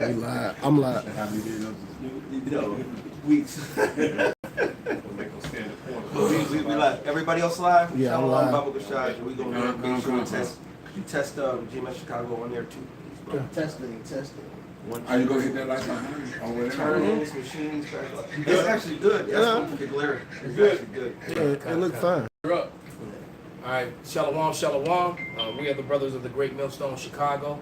You lied. I'm lying. Weeks. we live. Everybody else live? Yeah, I'm live. We're gonna make sure you test GMS Chicago on there too. Yeah. Testing. Are you gonna hit that like on Turn-ins, machines, back up. It's actually good. That's particular. It's actually good. Yeah, it looked fine. All right, shalom. We are the brothers of the Great Millstone, Chicago.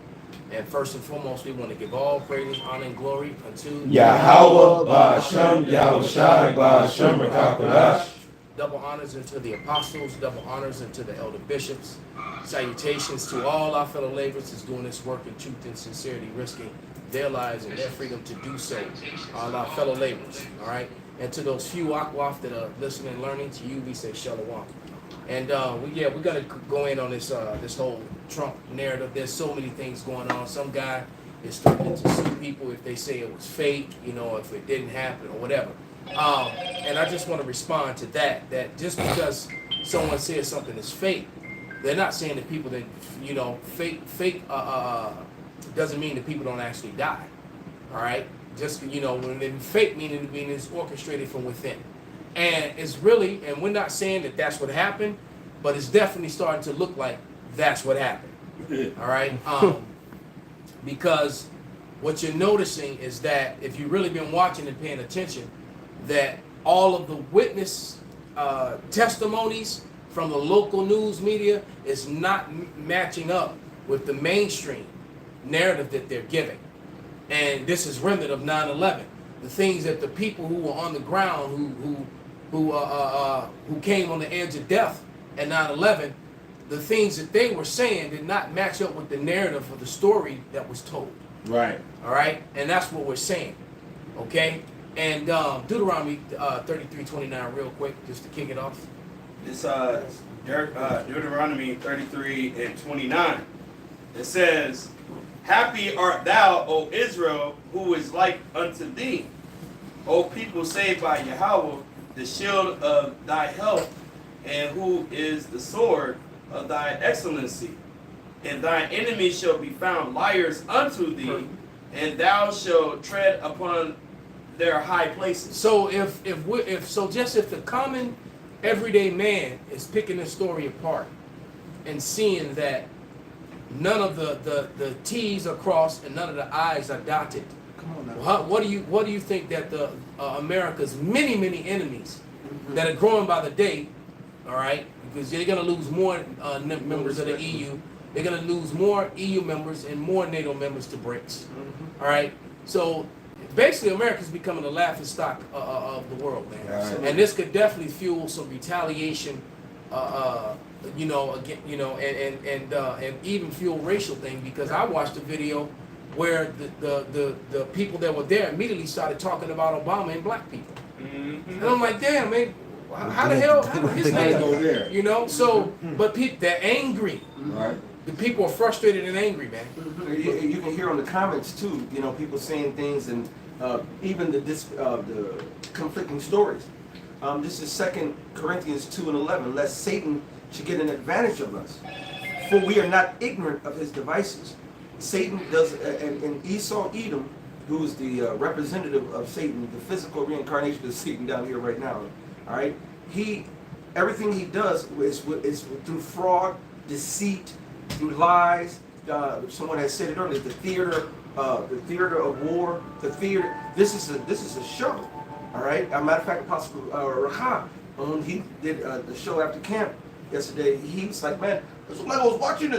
And first and foremost, we want to give all praise, honor, and glory unto Yahawah, Ba'ashem, Yahawashi, Ba'ashem, Rakakadash. Double honors unto the apostles, double honors unto the elder bishops. Salutations to all our fellow laborers that's doing this work in truth and sincerity, risking their lives and their freedom to do so. All our fellow laborers, all right? And to those few akwaf that are listening and learning, to you we say shalom. And we're gonna go in on this this whole Trump narrative. There's so many things going on. Some guy is threatening to sue people if they say it was fake, you know, if it didn't happen or whatever. And I just want to respond to that just because someone says something is fake, they're not saying that people that, you know, fake doesn't mean that people don't actually die. All right, just, you know, when they fake meaning it's orchestrated from within. And it's really, and we're not saying that that's what happened, but it's definitely starting to look like that's what happened. All right, because what you're noticing is that if you've really been watching and paying attention, that all of the witness testimonies from the local news media is not matching up with the mainstream narrative that they're giving. And this is remnant of 9/11. The things that the people who were on the ground, who came on the edge of death at 9/11, the things that they were saying did not match up with the narrative of the story that was told. Right. All right, and that's what we're saying. Okay, and Deuteronomy 33:29, real quick, just to kick it off. It's Deuteronomy 33:29. It says, "Happy art thou, O Israel, who is like unto thee, O people saved by Yahweh, the shield of thy health, and who is the sword of thy excellency. And thy enemies shall be found liars unto thee, and thou shalt tread upon their high places." So if the common everyday man is picking this story apart and seeing that none of the T's are crossed and none of the I's are dotted, what do you think that the America's many enemies that are growing by the day, all right, because they're going to lose more members of the EU, they're going to lose more EU members and more NATO members to BRICS, all right? So basically, America's becoming the laughing stock of the world, man. Right. And this could definitely fuel some retaliation, you know, again, you know, and even fuel racial thing, because I watched a video where the people that were there immediately started talking about Obama and black people, and I'm like, damn, man, how the hell his name go there? You know, so but they're angry. Right. The people are frustrated and angry, man. You can hear on the comments too, you know, people saying things, and even the conflicting stories. This is 2 Corinthians 2:11. Lest Satan should get an advantage of us, for we are not ignorant of his devices. Satan does, and Esau Edom, who is the representative of Satan, the physical reincarnation of Satan down here right now. All right, everything he does is through fraud, deceit, through lies. Someone has said it earlier. The theater of war. The theater. This is a show. All right. As a matter of fact, Apostle Raha, when he did the show after camp yesterday, he was like, man, it's like I was watching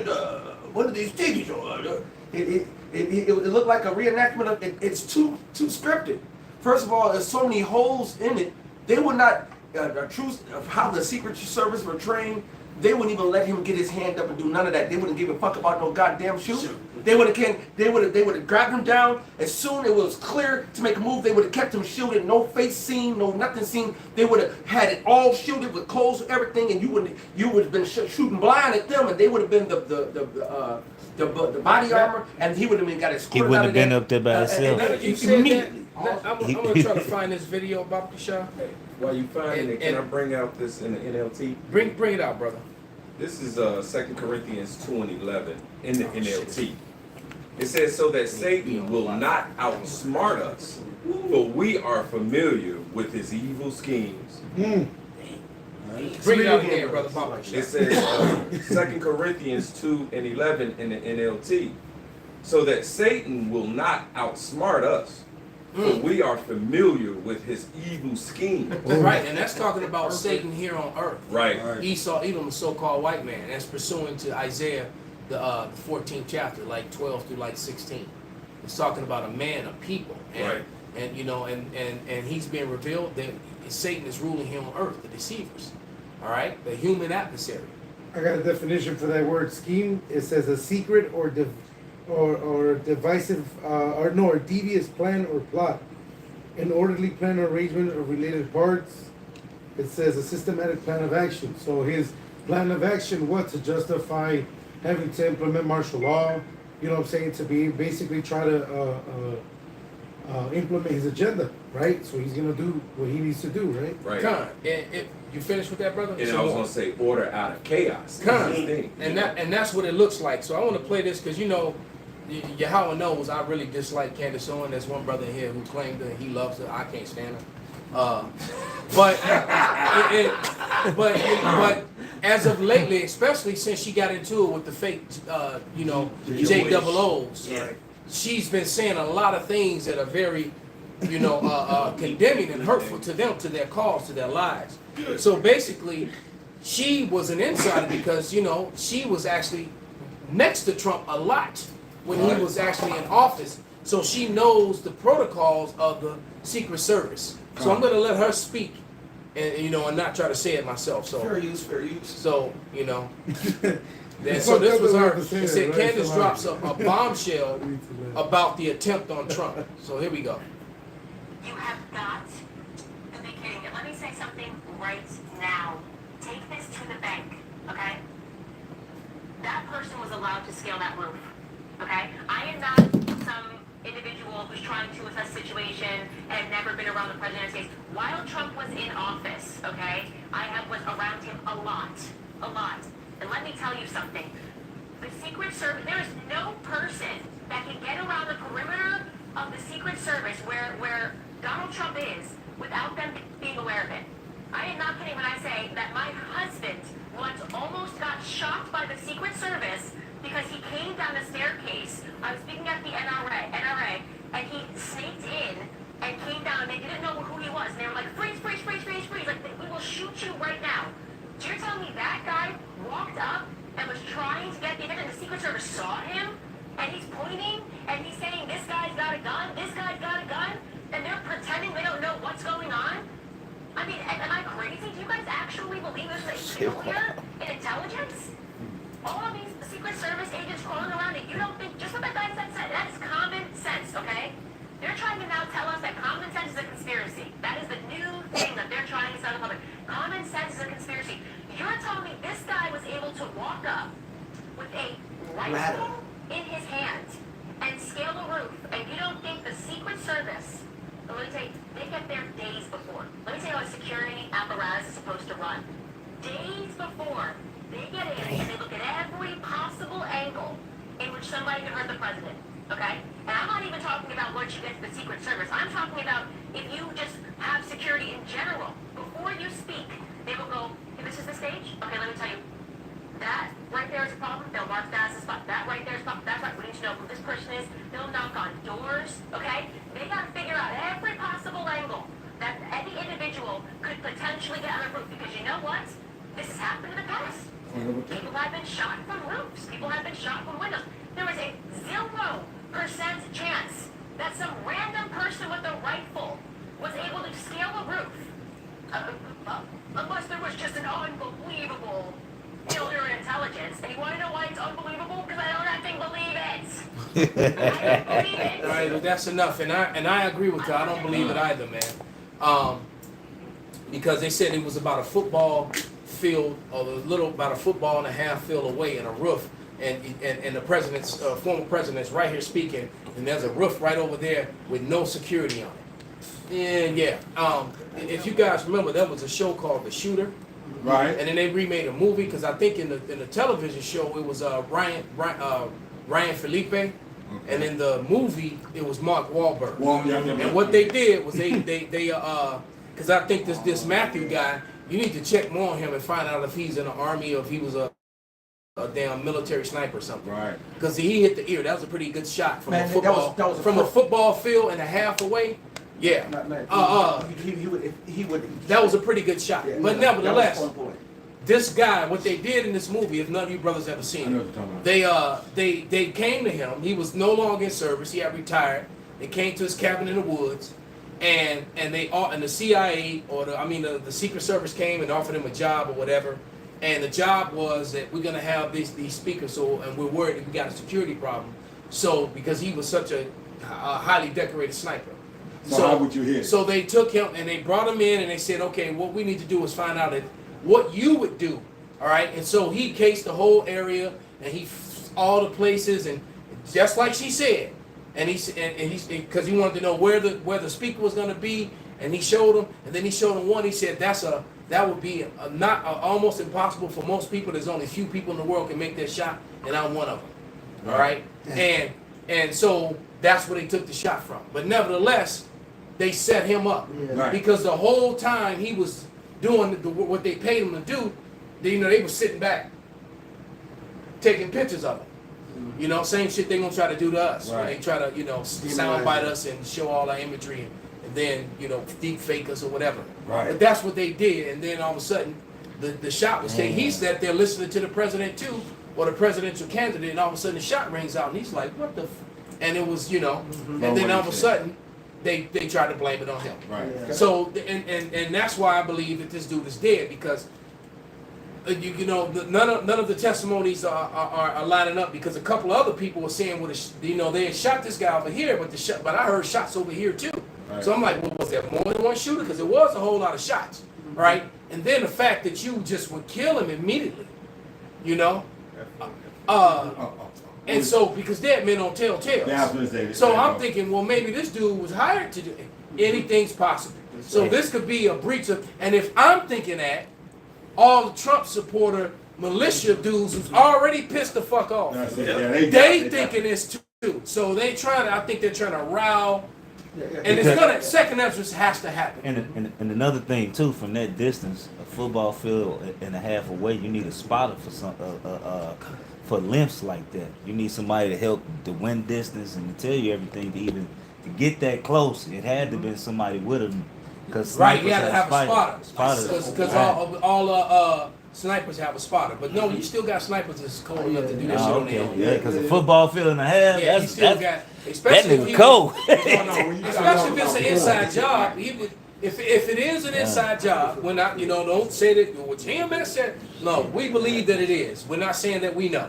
one of these TV shows. It looked like a reenactment of it. It's too scripted. First of all, there's so many holes in it. They would not truth of how the Secret Service were trained. They wouldn't even let him get his hand up and do none of that. They wouldn't give a fuck about no goddamn shoot. They would have grabbed him down as soon as it was clear to make a move. They would have kept him shielded, no face seen, no nothing seen. They would have had it all shielded with clothes, everything, and you would have been shooting blind at them, and they would have been the body armor, and he would have been got his. He wouldn't have been up there by himself. You said that. I'm gonna try to find this video about Bashar. While you find it, can I bring out this in the NLT? Bring it out, brother. This is 2 Corinthians 2:11 in the NLT. It says, so that Satan will not outsmart us, for we are familiar with his evil schemes. Bring it out here, brother Papa. It says, 2 Corinthians 2:11 in the NLT, so that Satan will not outsmart us, for we are familiar with his evil schemes. Right, and that's talking about Satan here on earth. Right. Esau, Edom, the so-called white man. That's pursuing to Isaiah, the 14th chapter, like 12 through like 16. It's talking about a man, a people, and, Right. and you know, and he's being revealed that Satan is ruling here on earth, the deceivers. All right, the human adversary. I got a definition for that word scheme. It says a secret or divisive or devious plan or plot, an orderly plan or arrangement of related parts. It says a systematic plan of action. So his plan of action, what, to justify having to implement martial law, you know what I'm saying, to be basically try to implement his agenda, right? So he's gonna do what he needs to do, right? Right. Con, you finished with that, brother? And So I was gonna say order out of chaos. Con, That's the thing, you and know? that's what it looks like. So I want to play this because you know, Yahweh knows I really dislike Candace Owen. There's one brother here who claimed that he loves her. I can't stand her. But as of lately, especially since she got into it with the fake, JOOs, she's been saying a lot of things that are very, condemning and hurtful to them, to their cause, to their lives. So basically, she was an insider because, she was actually next to Trump a lot when he was actually in office. So she knows the protocols of the Secret Service. So I'm going to let her speak and not try to say it myself. So Fair use, fair use. So, so this was her. It said Candace drops a bombshell about the attempt on Trump. So here we go. You have got to be kidding me. Let me say something right now. Take this to the bank, okay? That person was allowed to scale that roof, okay? I am not some individual who's trying to assess the situation and have never been around the president's case. While Trump was in office, okay, I was around him a lot. And let me tell you something. The Secret Service, there is no person that can get around the perimeter of the Secret Service where Donald Trump is without them being aware of it. I am not kidding when I say that my husband once almost got shot by the Secret Service because he came down the staircase. I was speaking at the NRA, and he sneaked in and came down, and they didn't know who he was. And they were like, freeze. Like, we will shoot you right now. You're telling me that guy walked up and was trying to get the event, and the Secret Service saw him, and he's pointing, and he's saying, this guy's got a gun, and they're pretending they don't know what's going on? I mean, am I crazy? Do you guys actually believe there's a failure in intelligence? All of these Secret Service agents crawling around, and you don't think, just what that guy said, that is common sense, okay? They're trying to now tell us that common sense is a conspiracy. That is the new thing that they're trying to tell the public. Common sense is a conspiracy. You're telling me this guy was able to walk up with a rifle in his hand and scale the roof, and you don't think the Secret Service, let me tell you, they get there days before. Let me tell you how a security apparatus is supposed to run. Days before, they get in and they look at every possible angle in which somebody could hurt the president, okay? And I'm not even talking about once you get to the Secret Service. I'm talking about if you just have security in general. Before you speak, they will go, hey, this is the stage? Okay, let me tell you. That right there is a problem. They'll mark that as a spot. That right there is a problem. That's right. We need to know who this person is. They'll knock on doors, okay? They got to figure out every possible angle that any individual could potentially get on a roof. Because you know what? This has happened in the past. People have been shot from roofs. People have been shot from windows. There was a 0% chance that some random person with a rifle was able to scale a roof. Unless there was just an unbelievable failure in intelligence. And you want to know why it's unbelievable? Because I don't have to believe it. I don't believe it. All right, well, that's enough, and I agree with you. I don't believe it either, man. Because they said it was about a football field, or about a football and a half field away in a roof, and the president's former president's right here speaking, and there's a roof right over there with no security on it. And if you guys remember, there was a show called The Shooter. Right. And then they remade a movie because I think in the television show it was Ryan Felipe And in the movie, it was Mark Wahlberg. Yeah. And what they did was they because I think this Matthew guy, you need to check more on him and find out if he's in the army or if he was a damn military sniper or something. Right. Because he hit the ear. That was a pretty good shot from Man, a football that was a from a football field and a half away. Yeah. He would. That was a pretty good shot. Yeah, But that was nevertheless, on point. this guy, what they did in this movie, if none of you brothers ever I seen know it, what you're talking about. they came to him. He was no longer in service. He had retired. They came to his cabin in the woods, and the CIA or the Secret Service came and offered him a job or whatever. And the job was that we're gonna have these speakers, and we're worried that we got a security problem. So because he was such a highly decorated sniper. So how would you hit? So they took him and they brought him in and they said, okay, what we need to do is find out what you would do, all right? And so he cased the whole area and all the places, and just like she said, and he because he wanted to know where the speaker was going to be, and he showed him, and then he showed him one. He said that would be almost impossible for most people. There's only a few people in the world can make that shot, and I'm one of them, all right? And so that's where they took the shot from. But nevertheless, they set him up because the whole time he was doing what they paid him to do, they were sitting back, taking pictures of him. Same shit they gonna try to do to us. Right. They try to soundbite us and show all our imagery and then deep fake us or whatever. Right. But that's what they did, and then all of a sudden, the shot was taken. He said they're listening to the president too, or the presidential candidate, and all of a sudden the shot rings out, and he's like, "What the?" And it was and then all of a sudden. They tried to blame it on him. Right. Yeah. So and that's why I believe that this dude is dead, because none of the testimonies are lining up, because a couple of other people were saying they had shot this guy over here, but I heard shots over here too. Right. So I'm like, well, was there more than one shooter? Because there was a whole lot of shots, right? And then the fact that you just would kill him immediately, And so, because dead men don't tell tales. So I'm thinking, well, maybe this dude was hired to do it. Anything's possible. So this could be a breach of, and if I'm thinking that, all the Trump supporter militia dudes who's already pissed the fuck off, they thinking this too. So I think they're trying to rile, and second entrance has to happen. And another thing too, from that distance, a football field and a half away, you need a spotter for lengths like that. You need somebody to help the wind distance and to tell you everything to get that close. It had to have been somebody with them, because right, you had to have a spotter. Because all snipers have a spotter, but no, you still got snipers that's cold enough to do that shit on their own. Yeah, because a football field and a half, yeah, that's especially that nigga cold. Especially if it's an inside job. Even if it is an inside job, we're not, don't say that what GMS said. No, we believe that it is. We're not saying that we know.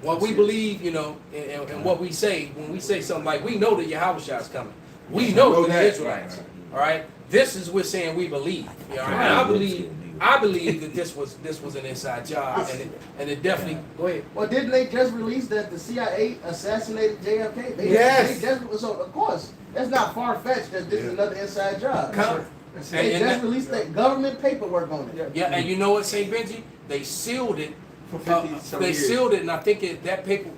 What we believe, and what we say, when we say something like, we know that YAHAWASHI is coming. We know that the Israelites. All right? This is we're saying we believe. All right? I believe that this was an inside job, and it definitely. Go ahead. Well, didn't they just release that the CIA assassinated JFK? Yes. So of course, that's not far fetched that this is another inside job. They just released that government paperwork on it. Yeah, and you know what, St. Benji? They sealed it. For 50 They years. sealed it, and I think that paper,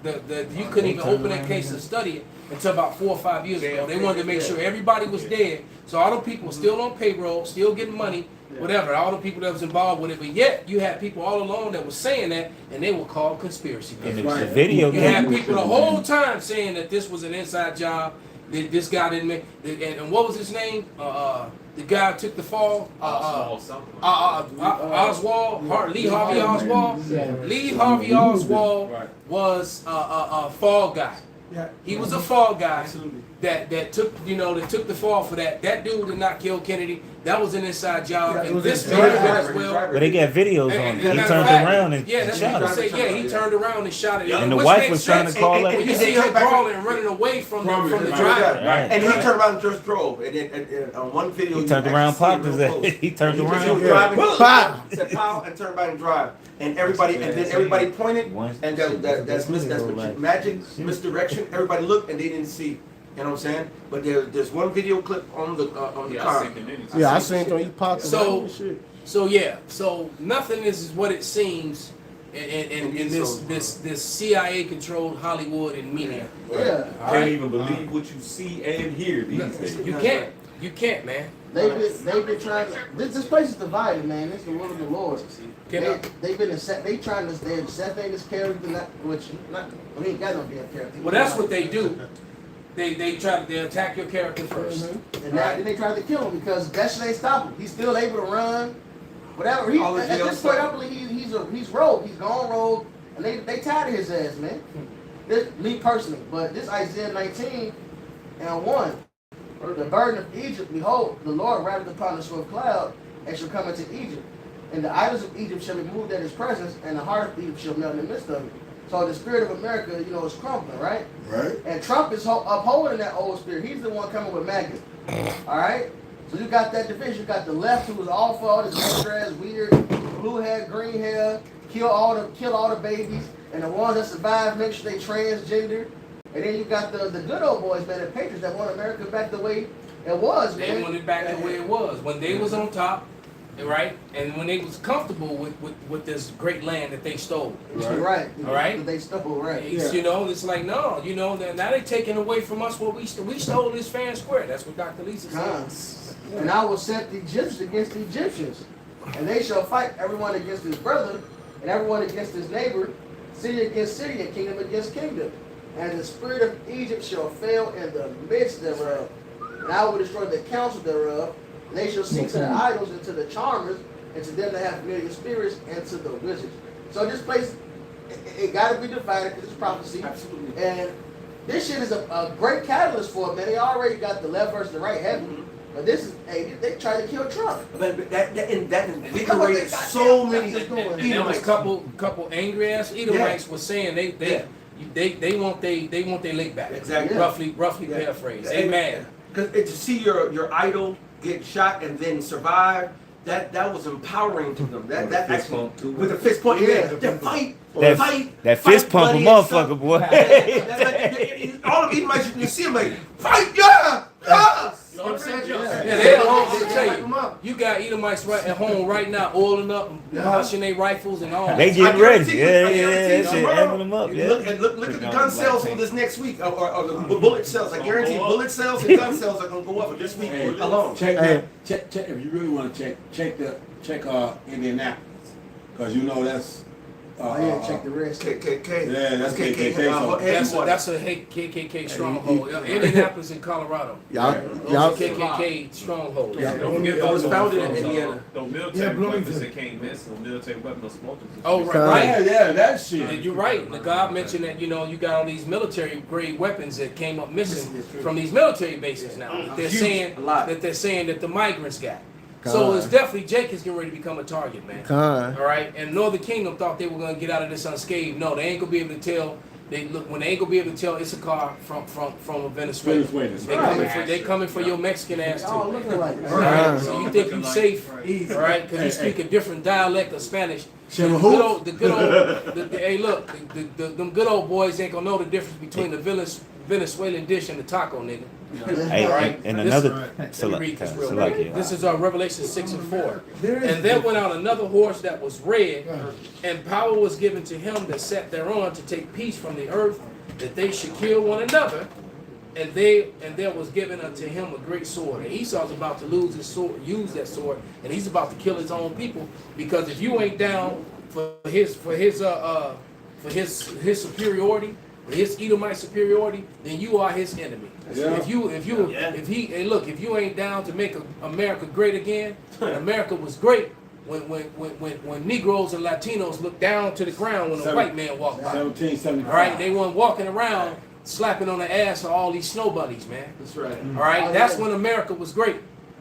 you couldn't even open that case and study it until about 4 or 5 years ago. They wanted to make sure everybody was dead, so all the people were still on payroll, still getting money, whatever. All the people that was involved with it, but yet you had people all along that was saying that, and they were called conspiracy And theorists. the video You had game. people the whole time saying that this was an inside job. That this guy didn't make, and what was his name? The guy who took the fall. Oswald, Lee Harvey Oswald. Lee Harvey Oswald was a fall guy. He was a fall guy that took the fall for that. That dude did not kill Kennedy. That was an inside job. And this man as well. But they got videos on it. He turned around and that's shot what it. he turned around and shot it. And the Which wife makes was trying to sense call that. when you see him crawling and running away from the driver. Right. And he turned around and just drove. And then on one video, He turned around, popped his ass. He turned He was around. driving, Pow! said pow, and turned back and drive. And then everybody pointed, and that's magic, misdirection. Everybody looked, and they didn't see. You know what I'm saying? But there's one video clip on the car. I seen it on you popped. So nothing is what it seems in this CIA controlled Hollywood and media. Yeah. Can't even believe what you see and hear these days. You can't, man. They've been trying to. This place is divided, man. It's the will of the Lord. They've been they trying to set this character, we ain't got no damn character. Well, that's what they do. They attack your character first. Mm-hmm. And then they tried to kill him because that shit ain't stop him. He's still able to run. Whatever. At this point, I believe he's rogue. He's gone rogue, and they tired of his ass, man. Me personally, but this Isaiah 19 and 1, the burden of Egypt, behold, the Lord rideth upon the swift cloud, and shall come into Egypt, and the idols of Egypt shall be moved at his presence, and the heart of Egypt shall melt in the midst of it. So the spirit of America, is crumbling, right? Right. And Trump is upholding that old spirit. He's the one coming with maggots. All right. So you got that division. You got the left, who was all for all this extra ass, weird, blue hair, green hair, kill all the babies, and the ones that survive, make sure they transgender. And then you got the good old boys, man, the patriots that want America back the way it was, man. They want it back the way it was when they was on top, right? And when they was comfortable with this great land that they stole. Right. All right. They stole, right. It's like no, now they taking away from us what we stole this fair and square. That's what Dr. Lisa said. And I will set the Egyptians against the Egyptians, and they shall fight everyone against his brother, and everyone against his neighbor, city against city, and kingdom against kingdom. And the spirit of Egypt shall fail in the midst thereof. And I will destroy the counsel thereof. And they shall seek to the idols and to the charmers, and to them that have familiar spirits, and to the wizards. So this place, it got to be divided because it's prophecy. Absolutely. And this shit is a great catalyst for it, man. They already got the left versus the right heavy. But this is, they tried to kill Trump. But that invigorated so many. And there was a couple angry ass Edomites was saying they want their leg back. Exactly. Roughly paraphrase. They mad. Because to see your idol get shot and then survive, that was empowering to them. That actually with a fist pump, fight. That fist pump a motherfucker, boy. All of Edomites, you see them like fight, yeah. You know what I'm saying? Yeah, they're at home. They tell you got Edomites right at home right now, oiling up, polishing their rifles and all. They getting ready. Yeah. Shit, amping them up. Yeah. Look at the gun sales for this next week, or the bullet sales. I guarantee bullet sales and gun sales are gonna go up this week alone. Check if you really want to check Indianapolis, because that's. Check the rest. KKK. Yeah, that's KKK. That's a KKK stronghold. Indianapolis in Colorado. Y'all, KKK stronghold. It was founded in Indiana. Those military weapons that came missing, those military weapons, those smokers. Oh, right. Yeah, that shit. And you're right. The God mentioned that, you got all these military grade weapons that came up missing from these military bases now. They're saying that the migrants got. So it's definitely Jake is getting ready to become a target, man. All right, and Northern Kingdom thought they were gonna get out of this unscathed. No, they ain't gonna be able to tell. They ain't gonna be able to tell Issachar from a Venezuela. They coming for your Mexican ass too. Oh, looking like All right, so you think you safe, all right? Because you speak a different dialect of Spanish. Them good old boys ain't gonna know the difference between the Venezuelan dish and the taco, nigga. Hey, right. and This is Revelation 6 and 4. And there went out another horse that was red, and power was given to him that sat thereon to take peace from the earth, that they should kill one another. And there was given unto him a great sword. And Esau's about to use that sword, and he's about to kill his own people, because if you ain't down for his superiority, his Edomite superiority, then you are his enemy. Yeah. If you ain't down to make America great again, America was great when Negroes and Latinos looked down to the ground when a white man walked by. 1775. All right, they weren't walking around slapping on the ass of all these snow bunnies, man. That's right. All right, that's when America was great.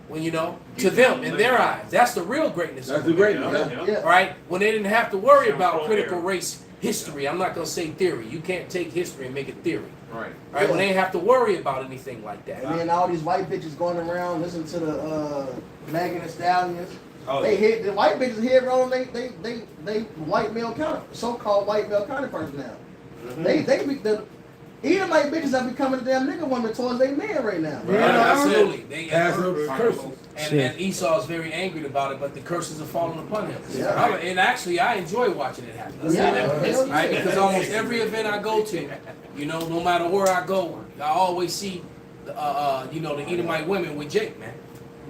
When to them, in their eyes, that's the real greatness. That's the greatness. All right, when they didn't have to worry about critical race history. I'm not gonna say theory. You can't take history and make it theory. Right. All right, when they ain't have to worry about anything like that. And then all these white bitches going around listening to the Megan Thee Stallions. Oh, they hit the white bitches head rolling. They white male so-called white male counterparts now. The Edomite bitches are becoming a damn nigga woman towards they men right now. Absolutely. They curses. And Esau is very angry about it, but the curses are falling upon him. Yeah. And actually, I enjoy watching it happen. Yeah. Right? Because almost every event I go to, you know, no matter where I go, I always see, you know, the Edomite women with Jake, man.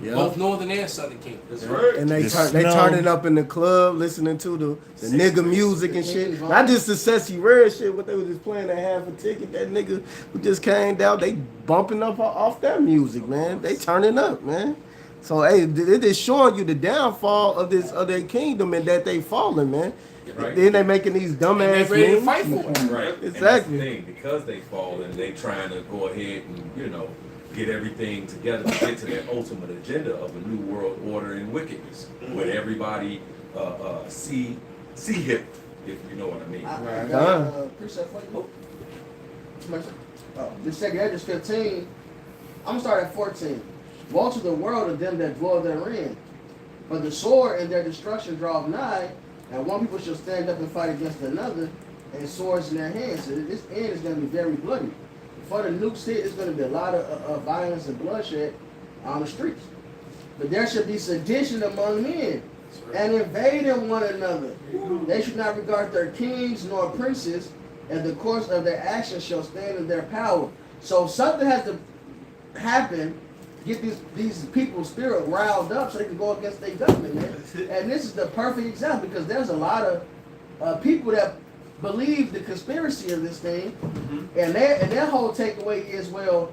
Yeah. Both Northern and Southern Kingdom. That's right. And they The turning up in the club, listening to the nigga music and shit. Not just the Sessy Red shit, what they was just playing at half a ticket. That nigga who just came down, they bumping up off that music, man. They turning up, man. So hey, it is showing you the downfall of their kingdom and that they falling, man. Right. Then they making these dumbass And they ready to memes. fight for it. Right. Exactly. And that's the thing, because they fall and they trying to go ahead and, you know, get everything together to get to their ultimate agenda of a new world order and wickedness, where everybody see hip, if you know what I mean. I got preset for you. This second Edges 15. I'm gonna start at 14. Woe to the world of them that dwell therein. But the sword and their destruction draweth nigh, and one people shall stand up and fight against another, and swords in their hands. So this end is going to be very bloody. Before the nukes hit, it's going to be a lot of violence and bloodshed on the streets. But there should be sedition among men, and invading one another. They should not regard their kings nor princes, and the course of their actions shall stand in their power. So something has to happen, get these people's spirit riled up so they can go against their government, man. And this is the perfect example, because there's a lot of people that believe the conspiracy of this thing, and their whole takeaway is, well,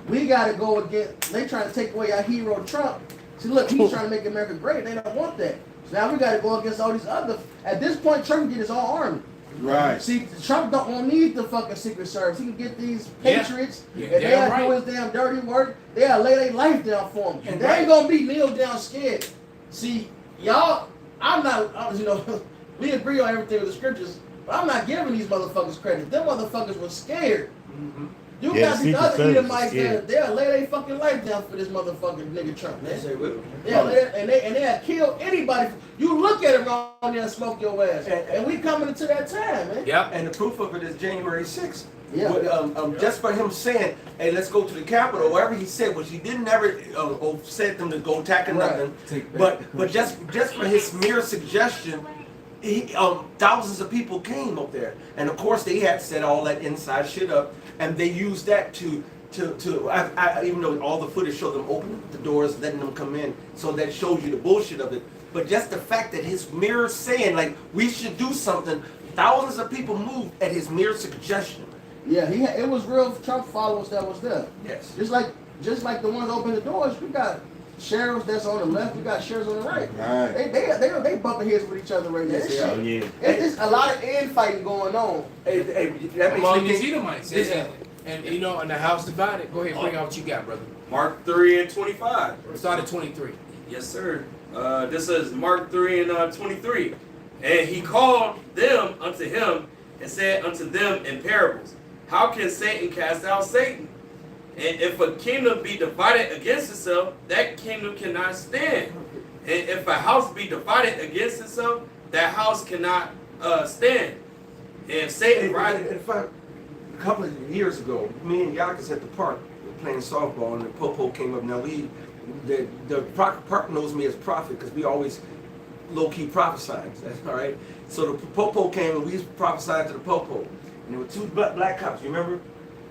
we got to go against, they trying to take away our hero Trump. See, look, he's trying to make America great. They don't want that. So now we got to go against all these other, at this point, Trump can get his own army. Right. See, Trump don't need the fucking Secret Service. He can get these patriots, Yeah, and they'll damn do right. his damn dirty work. They'll lay their life down for him. And They ain't gonna be kneel down scared. See, y'all, you know, we agree on everything with the scriptures, but I'm not giving these motherfuckers credit. Them motherfuckers were scared. You Yeah, got the these Secret other Service, Edomites yeah. that they'll lay their fucking life down for this motherfucking nigga Trump, man. Yeah, and they'll kill anybody. You look at him around there and smoke your ass. And we coming into that time, man. Yep. And the proof of it is January 6th. Yeah. Just by him saying, hey, let's go to the Capitol, whatever he said, which he didn't ever said them to go attacking nothing. But just for his mere suggestion, thousands of people came up there. And of course they had set all that inside shit up, and they used that to even though all the footage showed them opening the doors, letting them come in, so that shows you the bullshit of it. But just the fact that his mere saying, like, we should do something, thousands of people moved at his mere suggestion. Yeah, it was real Trump followers that was there. Yes. Just like the ones opening the doors, we got sheriffs that's on the left, we got sheriffs on the right. Right. They bumping heads with each other right now. This Oh, shit- yeah. It's a lot of infighting going on. Hey, that makes Among me these think, Edomites. And you know, and the house divided. Go ahead, bring out what you got, brother. Mark 3 and 25. Start at 23. Yes, sir. This is Mark 3 and 23. And he called them unto him and said unto them in parables, how can Satan cast out Satan? And if a kingdom be divided against itself, that kingdom cannot stand. And if a house be divided against itself, that house cannot stand. And Satan rises. a couple of years ago, me and Yakas at the park were playing softball, and the Popo came up. Now the park knows me as prophet because we always low-key prophesying. All right. So the Popo came and we prophesying to the Popo, and there were two black cops. You remember?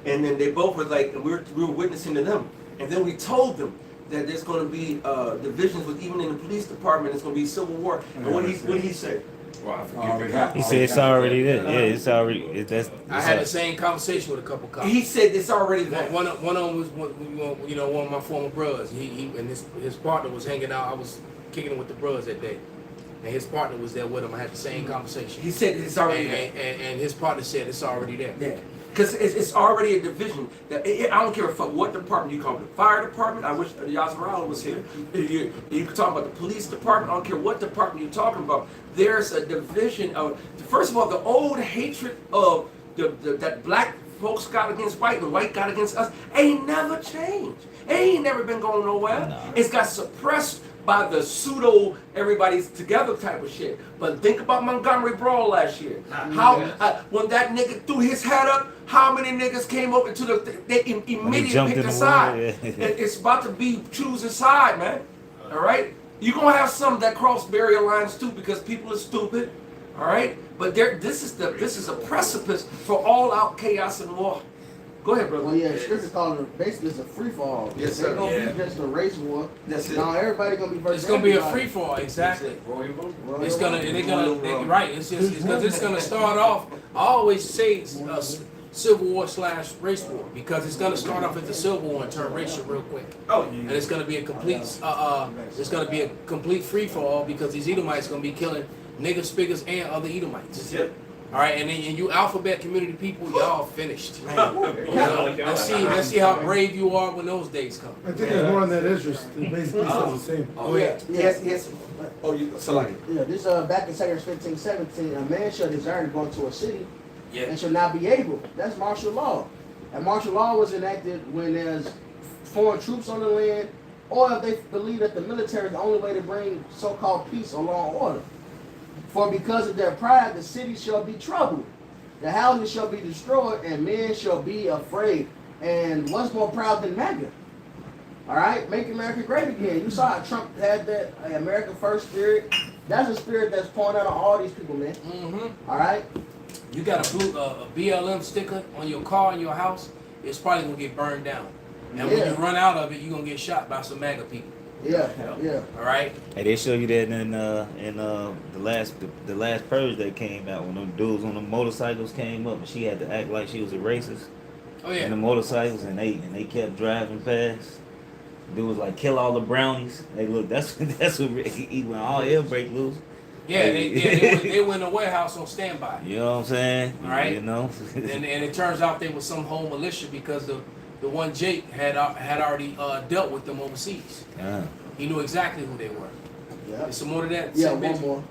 And then they both were like, and we were witnessing to them. And then we told them that there's going to be divisions with even in the police department. It's going to be civil war. And what did he say? Well, I forget He said it's already there. Yeah, it's already. I had the same conversation with a couple cops. He said it's already there. One of them was one of my former brothers. He and his partner was hanging out. I was kicking it with the brothers that day, and his partner was there with him. I had the same conversation. He said it's already there. And his partner said it's already there. Yeah. Because it's already a division. I don't care what department you call it. The fire department, I wish Yazarala was here. You can talk about the police department. I don't care what department you're talking about. There's a division of, first of all, the old hatred of that black folks got against white and white got against us ain't never changed. It ain't never been going nowhere. No. It's got suppressed by the pseudo everybody's together type of shit. But think about Montgomery Brawl last year. When that nigga threw his head up, how many niggas came up into they immediately picked a side. It's about to be choose a side, man. All right, you're gonna have some that cross barrier lines too because people are stupid. All right, but this is a precipice for all out chaos and war. Go ahead, brother. Well, yeah, the scripture calling it basically it's a free fall. Yes, It's sir. not gonna be just a race war. That's it. Now everybody gonna be versus It's gonna be a everybody. free fall, exactly. Well, It's gonna, Royal right. It's just because it's gonna start off. I always say it's civil war / race war because it's gonna start off as a civil war and turn racial real quick. Oh, And it's gonna be a complete, it's gonna be a complete free fall because these Edomites gonna be killing niggas, spiggers, and other Edomites. yeah. All right, and then and you alphabet community people, y'all finished. You know, let's see how brave you are when those days come. I think there's more on that interest. It basically says the same. Oh yeah. Yes. Oh, you. Salaki. Yeah, this back in 2 15:17, a man shall desire to go into a city Yeah. and shall not be able. That's martial law. And martial law was enacted when there's foreign troops on the land, or if they believe that the military is the only way to bring so-called peace or law and order. For because of their pride, the city shall be troubled, the houses shall be destroyed, and men shall be afraid. And what's more proud than MAGA? All right, make America great again. You saw how Trump had that America First spirit. That's a spirit that's pouring out on all these people, man. Mm-hmm. All right. You got a BLM sticker on your car in your house, it's probably gonna get burned down. And when you run out of it, you're gonna get shot by some MAGA people. Yeah. All right. Hey, they show you that in the last purge that came out when them dudes on the motorcycles came up and she had to act like she was a racist. Oh yeah. In the motorcycles and they kept driving past. Dude was like, kill all the brownies. Hey, look, that's what he when all hell break loose. Yeah, they were in a warehouse on standby. You know what I'm saying? All right. You know. And it turns out they were some home militia because the one Jake had already dealt with them overseas. Yeah. He knew exactly who they were. Yeah. There's some more to that. Yeah, Same one bitch. more.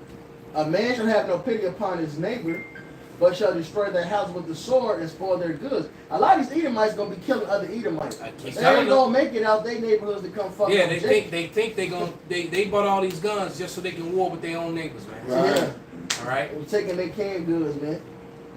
A man shall have no pity upon his neighbor, but shall destroy their house with the sword and spoil their goods. A lot of these Edomites gonna be killing other Edomites. I keep They telling ain't them. gonna make it out their neighborhoods to come fuck Yeah, with they think they bought all these guns just so they can war with their own neighbors, man. Yeah. All right. We're taking their canned goods, man.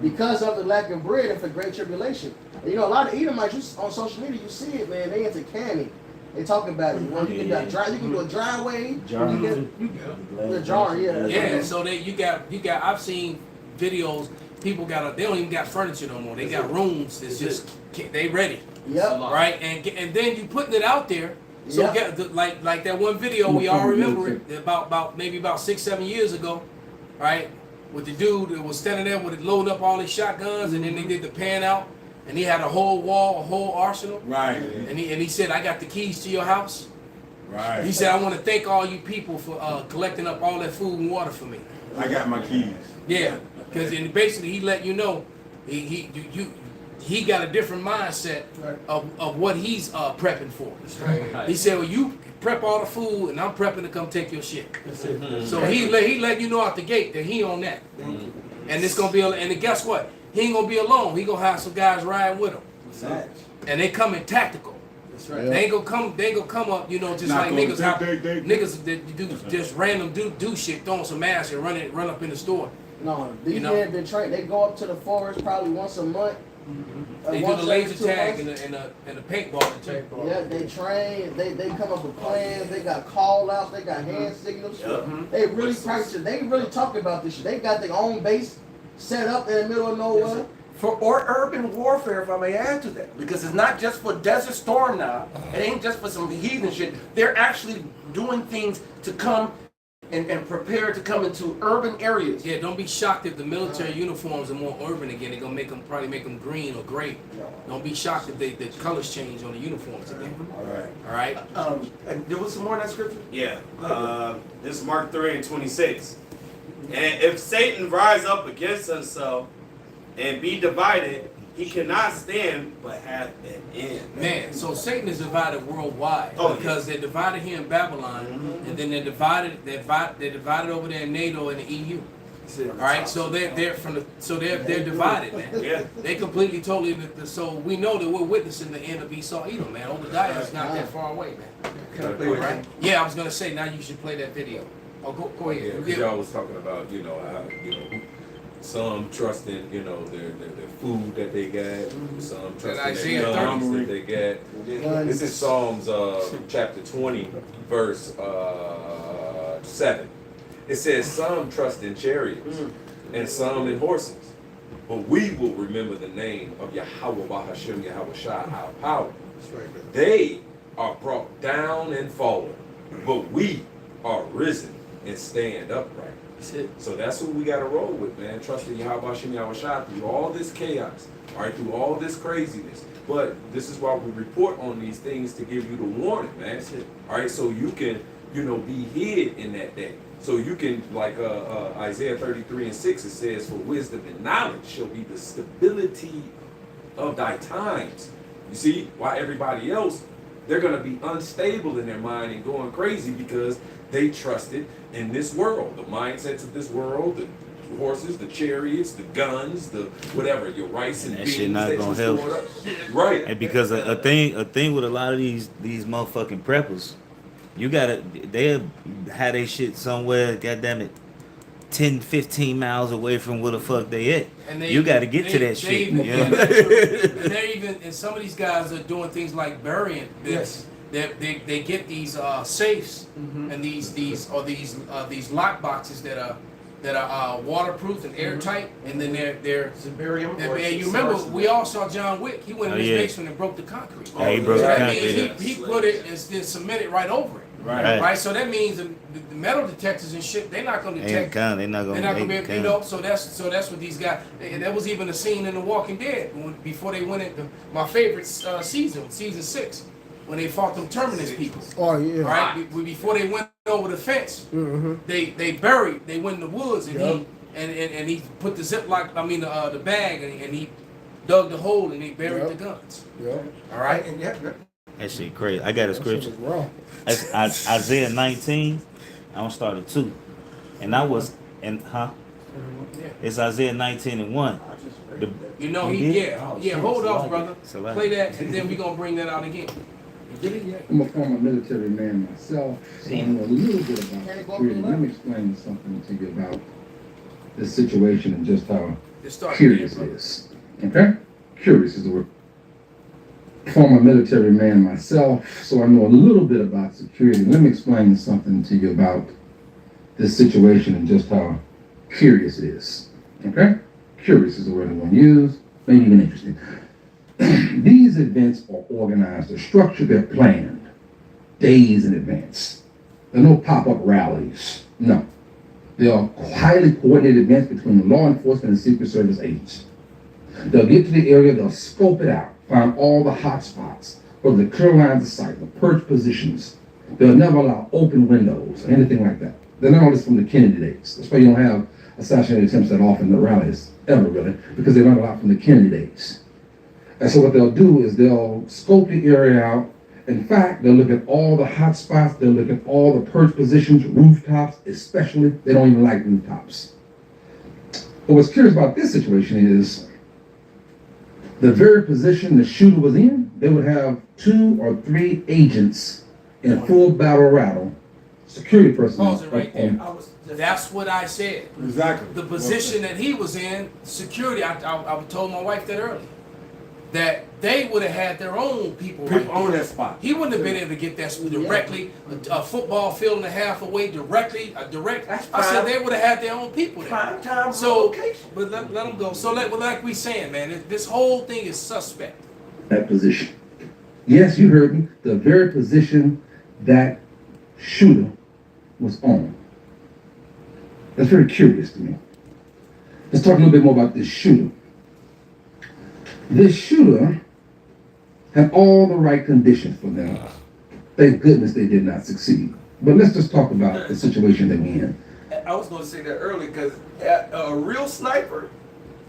Because of the lack of bread and for great tribulation. And you know, a lot of Edomites on social media, you see it, man. They into canning. They talk about it. Well, you can do a dry way. The jar, yeah. Yeah. So you got. I've seen videos. People they don't even got furniture no more. They got rooms that's just they ready. Yep. Right. And then you putting it out there. So Yep. like that one video we all remember it about maybe about 6-7 years ago, right? With the dude that was standing there with it loading up all his shotguns, and then they did the pan out, and he had a whole wall, a whole arsenal. Right. And he said, "I got the keys to your house." Right. He said, "I want to thank all you people for collecting up all that food and water for me." I got my keys. Yeah, because basically he let you know he got a different mindset of what he's prepping for. He said, "Well, you prep all the food, and I'm prepping to come take your shit." So he let you know out the gate that he on that, and it's gonna be. And guess what? He ain't gonna be alone. He gonna have some guys riding with him, and they come in tactical. That's right. They ain't gonna come up, you know, just Not like gonna niggas out. they- Niggas that do just random do shit, throwing some ass and run up in the store. No, these You know? men been trained. They go up to the forest probably once a month. They do once the every laser 2 tag months. and the paintball too. Yeah, they train. They come up with plans. They got call outs. They got hand signals. They really practice it. They really talk about this shit. They got their own base set up in the middle of nowhere. Or urban warfare, if I may add to that, because it's not just for Desert Storm now. It ain't just for some heathen shit. They're actually doing things to come and prepare to come into urban areas. Yeah, don't be shocked if the military uniforms are more urban again. They're gonna probably make them green or gray. Don't be shocked if the colors change on the uniforms again. All right. And there was some more in that scripture. Yeah. This is Mark 3:26. And if Satan rise up against himself and be divided, he cannot stand but hath an end. Man, so Satan is divided worldwide because they're divided here in Babylon, and then they're divided over there in NATO and the EU. All right, so they're divided, man. Yeah. They completely, totally. So we know that we're witnessing the end of Esau, Edom, man. Obadiah is not that far away, man. Can I play All that? right. Yeah, I was gonna say now you should play that video. Oh, go Yeah, ahead. because y'all was talking about, Some trust in, you know, their food that they got. Some trust in Isaiah their 30. guns that they got. This is Psalms chapter 20, verse 7. It says, some trust in chariots and some in horses. But we will remember the name of YAHAWASHI, YAHAWASHI, our power. They are brought down and fallen, but we are risen and stand upright. So that's who we got to roll with, man. Trust in YAHAWASHI, YAHAWASHI through all this chaos, all right, through all this craziness. But this is why we report on these things, to give you the warning, man. All right, so you can, you know, be hid in that day. So you can, like Isaiah 33:6, it says, for wisdom and knowledge shall be the stability of thy times. You see, why everybody else, they're going to be unstable in their mind and going crazy because they trusted in this world, the mindsets of this world, the horses, the chariots, the guns, the whatever, your rice and that beans shit not that gonna you help. stored up. Right. And because a thing with a lot of these motherfucking preppers, you gotta, they'll have they shit somewhere, goddamn it, 10, 15 miles away from where the fuck they at. And You gotta get to that shit. Even, You know? and they're even, and some of these guys are doing things like burying this. They get these safes and these lock boxes that are waterproof and airtight, and then they're Cyberium. and you remember we all saw John Wick. He went in his basement and broke the concrete. Yeah, he broke So the that concrete. means he put it and then cemented right over it. Right. So that means the metal detectors and shit, they're not going to detect. They're not gonna be, you know. So that's what these guys. There was even a scene in The Walking Dead before they went into my favorite season 6, when they fought them Terminus people. Oh yeah. Right. Before they went over the fence, they buried. They went in the woods and he put the Ziploc. I mean the bag and he dug the hole and he buried the guns. All right. And That shit crazy. I got a scripture. That's Isaiah 19. I'm gonna start at 2. And I was it's Isaiah 19:1. You know hold off, brother. Play that and then we're gonna bring that out again. You did it yet? I'm a former military man myself, so I know a little bit about security. Let me explain something to you about this situation and just how curious it is. Okay? Curious is the word. Former military man myself, so I know a little bit about security. Let me explain something to you about this situation and just how curious it is. Okay? Curious is the word I'm going to use, maybe even interesting. These events are organized, they're structured, they're planned days in advance. There are no pop-up rallies. No. They are highly coordinated events between law enforcement and Secret Service agents. They'll get to the area, they'll scope it out, find all the hot spots, or the clear lines of sight, the perch positions. They'll never allow open windows or anything like that. They're not all this from the Kennedy days. That's why you don't have assassination attempts that often in the rallies, ever really, because they're not allowed from the Kennedy days. And so what they'll do is they'll scope the area out. In fact, they'll look at all the hot spots, they'll look at all the perch positions, rooftops especially. They don't even like rooftops. But what's curious about this situation is the very position the shooter was in, they would have 2 or 3 agents in full battle rattle, security personnel. Pause it right there. That's what I said. Exactly. The position that he was in, security, I told my wife that earlier, that they would have had their own people right on there. that spot. He wouldn't have been able to get that directly, a football field and a half away directly, I said they would have had their own people there. So, but let them go. So like we saying, man, this whole thing is suspect. That position. Yes, you heard me. The very position that shooter was on. That's very curious to me. Let's talk a little bit more about this shooter. This shooter had all the right conditions for them. Thank goodness they did not succeed. But let's just talk about the situation that we're in. I was going to say that earlier because a real sniper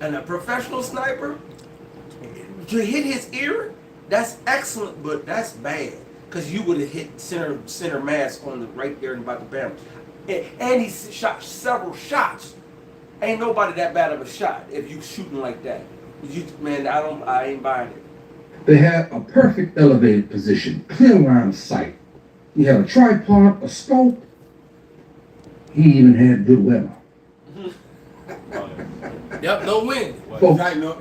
and a professional sniper, to hit his ear, that's excellent, but that's bad because you would have hit center mass on the right there and about the bam. And he shot several shots. Ain't nobody that bad of a shot if you shooting like that. Man, I ain't buying it. They had a perfect elevated position, clear line of sight. He had a tripod, a scope. He even had good weather. Yep, no wind. Folks, Right, no,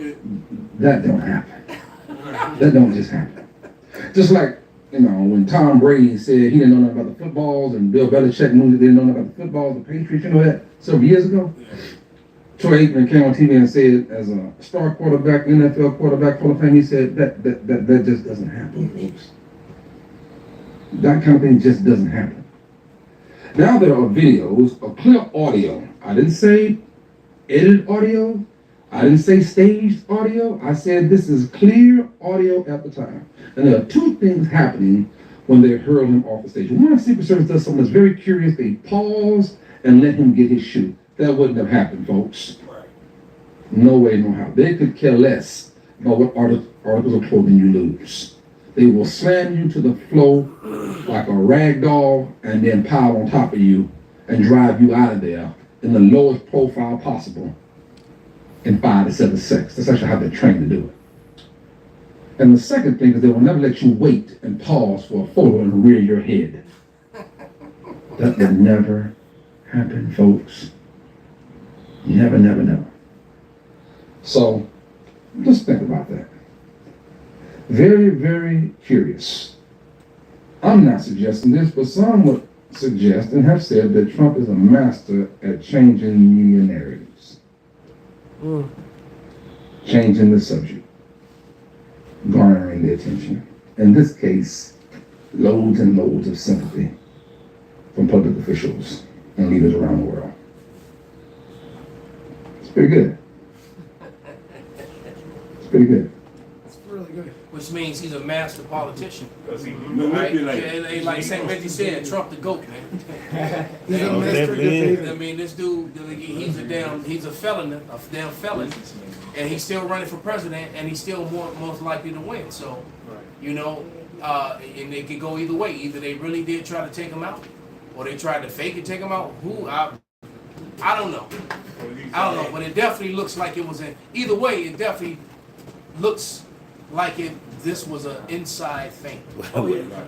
that don't happen. That don't just happen. Just like, when Tom Brady said he didn't know nothing about the footballs, and Bill Belichick knew that they didn't know nothing about the footballs, the Patriots, you know that several years ago? Troy Aikman came on TV and said, as a star quarterback, NFL quarterback, Hall of Fame, he said, that just doesn't happen, folks. That kind of thing just doesn't happen. Now there are videos of clear audio. I didn't say edited audio. I didn't say staged audio. I said this is clear audio at the time. And there are two things happening when they hurl him off the stage. One, Secret Service does something that's very curious. They pause and let him get his shoe. That wouldn't have happened, folks. No way, no how. They could care less about what articles of clothing you lose. They will slam you to the floor like a rag doll and then pile on top of you and drive you out of there in the lowest profile possible in 5 to 7 seconds. That's actually how they're trained to do it. And the second thing is they will never let you wait and pause for a photo and rear your head. That will never happen, folks. Never, never, never. So, just think about that. Very, very curious. I'm not suggesting this, but some would suggest and have said that Trump is a master at changing media narratives. Changing the subject. Garnering the attention. In this case, loads and loads of sympathy from public officials and leaders around the world. It's pretty good. It's pretty good. It's really good. Which means he's a master politician. Because he Right? manipulated. Like St. Reggie said, Trump the GOAT, man. He's a Yeah, master definitely. debater. I mean, this dude, he's a damn felon, and he's still running for president, and he's still most likely to win. So, and it could go either way. Either they really did try to take him out, or they tried to fake it, take him out. I don't know. I don't know, but it definitely looks like it was either way. It definitely looks like this was an inside thing.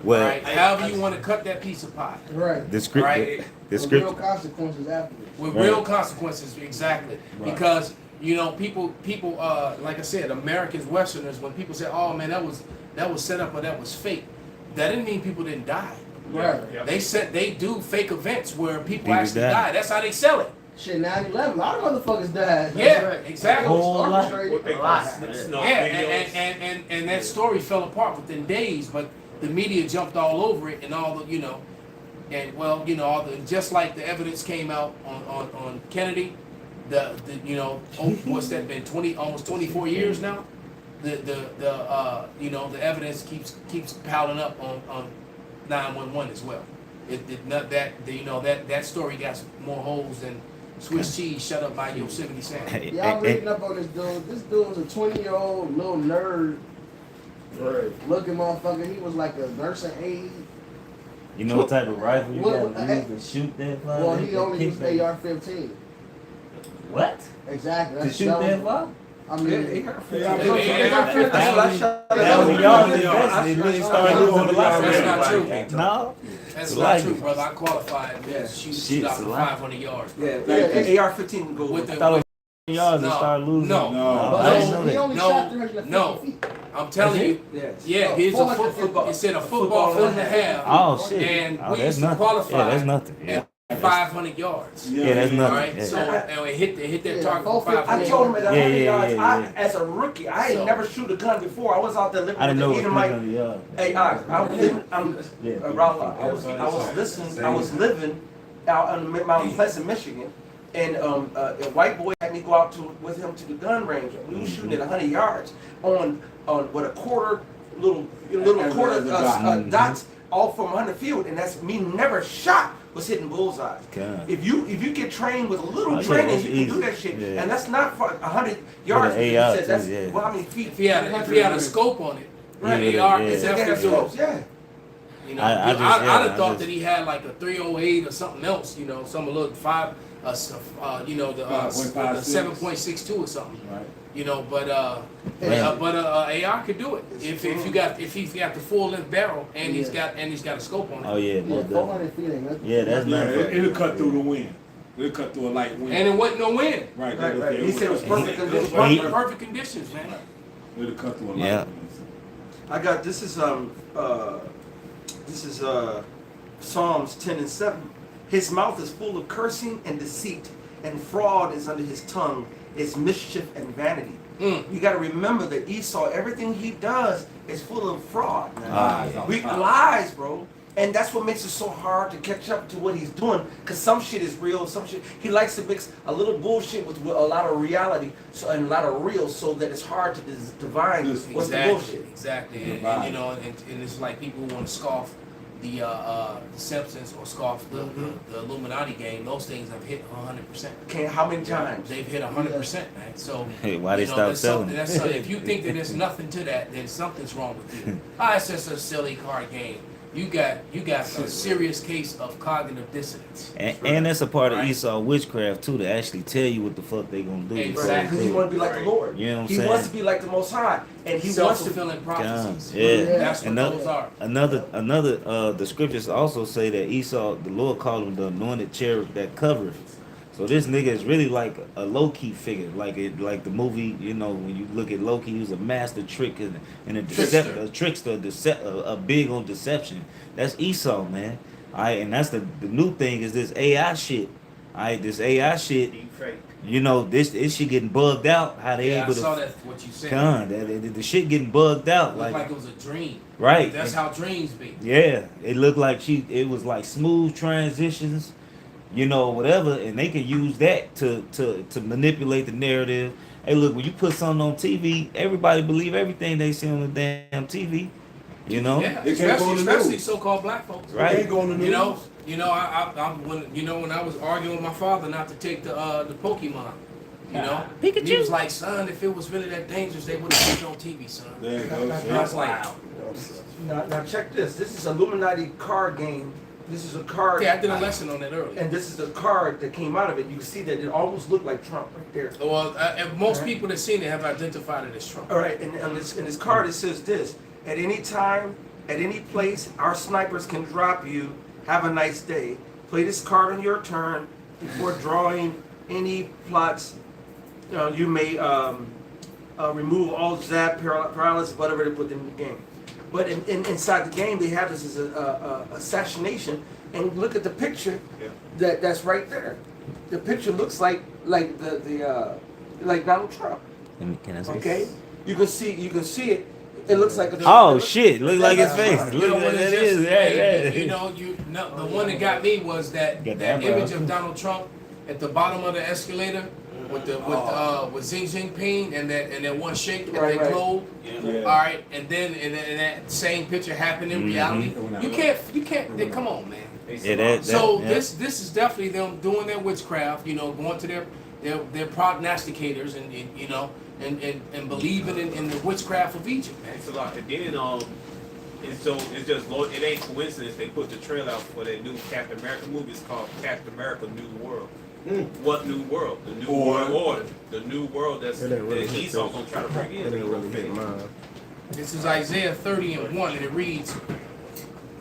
Well, Right? However you want to cut that piece of pie. Right. the script, Right. the With real script, consequences afterwards. With Right. real consequences, exactly. Because people, like I said, Americans, Westerners, when people say, "Oh man, that was set up or that was fake," that didn't mean people didn't die. Right. They do fake events where people People actually die. die. That's how they sell it. Shit, 9/11, a lot of motherfuckers died. Yeah, exactly. Whole lot. what they call snow Yeah, videos. and that story fell apart within days, but the media jumped all over it and all the just like the evidence came out on Kennedy, what's that been almost 24 years now? The evidence keeps piling up on 911 as well. That story got more holes than Swiss cheese shut up by Yosemite Sam. Yeah, I'm reading up on this dude. This dude was a 20-year-old little nerd looking motherfucker. He was like a nursing aide. you know what type of rifle you Well, got to use to shoot that fly? Well, he only used AR-15. What? Exactly. To shoot that fly? I mean, That was y'all invested. They started losing a lot. That's not true. No. That's It's not like true, it. brother. I qualified to shoot out from 500 yards. Yeah, AR-15 go With with the- I thought yards and No. start losing. No. I didn't know he that. only No. shot 350 No. feet. I'm telling you, Yes. yeah, here's a football. It said a football foot and a half. Oh shit! And Oh, we that's used to nothing. qualify Yeah, that's nothing. Yeah, at 500 yards. yeah, that's All nothing. right, Yeah. so and it hit that Yeah, target for 450. 500 I told him yards. at 100 Yeah, yards, yeah. as a rookie, I ain't So- never shoot a gun before. I was out there living I didn't know with it the was Edomite. 300 yards. Hey, I was living, Ralph, I was listening, I was living out in Mount Pleasant, Michigan, and a white boy had me go out with him to the gun range. We were shooting at 100 yards on what a quarter little quarter dots all from 100 field, and that's me never shot was hitting bullseye. God. If you get trained with a little Oh, yeah, training, that's you can do easy. that shit, Yeah. and that's not for 100 yards. an He AR said too, that's yeah. well, how many feet? If he had a scope on it, Right. AR Yeah. is Yeah, definitely that's doing close, it. yeah. You know, I I'd have just- thought that he had like a 308 or something else. You know, some little the 7.62 or something. Right. You know, but AR could do it if he's got the full length barrel and he's got a scope on it. Oh yeah, Yeah, most definitely. 400 feet ain't nothing. Yeah, that's Yeah, nothing. it'll cut through the wind. We'll cut through a light wind. And it wasn't no wind. Right. Right. He said it was perfect It was conditions. perfect conditions, man. We'll cut through a light Yeah. wind. I got this is Psalms 10 and 7. His mouth is full of cursing and deceit, and fraud is under his tongue. It's mischief and vanity. You got to remember that Esau, everything he does is full of fraud. Lies, bro. And that's what makes it so hard to catch up to what he's doing, because some shit is real, some shit, he likes to mix a little bullshit with a lot of reality, so, and a lot of real, so that it's hard to divine what's the bullshit. Exactly. And you know, and it's like people who want to scoff the Simpsons or scoff the Illuminati game. Those things have hit 100%. How many times? They've hit 100%, man. So Hey, why they stop selling it? If you think that there's nothing to that, then something's wrong with you. It's just a silly card game. You got a serious case of cognitive dissonance. And that's a part of Esau witchcraft too, to actually tell you what the fuck they gonna do. Exactly. Because he want to be like the Lord. You know what I'm he saying? wants to be like the Most High, and he wants to. Self-fulfilling prophecies. Yeah. That's what those are. Another the scriptures also say that Esau, the Lord called him the anointed cherub that covereth. So this nigga is really like a low-key figure, like the movie, you know, when you look at Loki, he was a master trick and a trickster, big on deception. That's Esau, man. All right, and that's the new thing is this AI shit. All right, this AI shit. You know, this shit getting bugged out. How they able to? I saw that what you said. The shit getting bugged out. It looked like it was a dream. Right. That's how dreams be. Yeah, it looked like it was like smooth transitions. You know, whatever, and they can use that to manipulate the narrative. Hey, look, when you put something on TV, everybody believe everything they see on the damn TV. You know, yeah, especially so-called black folks. Right? They go on the news. When I was arguing with my father not to take the Pokemon, you know, Pikachu. He was like, son, if it was really that dangerous, they would have put it on TV, son. There you go. I was like, Now check this. This is Illuminati card game. This is a card. yeah, I did a lesson on that earlier. And this is the card that came out of it. You can see that it almost looked like Trump right there. Well, most people that seen it have identified it as Trump. All right, and in this card it says this: at any time, at any place, our snipers can drop you. Have a nice day. Play this card on your turn before drawing any plots. You may remove all zap, paralysis, whatever they put in the game. But inside the game, they have this as a assassination. And look at the picture that's right there. The picture looks like Donald Trump. Can I say? Okay, you can see it. It looks like a. Oh shit! Look like his face. You Look know at what that it is. is? Yeah. The one that got me was that image of Donald Trump at the bottom of the escalator with Xi Jinping and that one shake at that globe. Yeah. All right, and then that same picture happened in reality. You can't. Come on, man. This is definitely them doing their witchcraft. You know, going to their prognosticators and you know. And believing in the witchcraft of Egypt, man. It's a lot. And then it's just it ain't coincidence they put the trailer out for that new Captain America movie. It's called Captain America: New World. What new world? The new world order. The new world that Esau's gonna try to bring in. This is Isaiah 30:1, and it reads,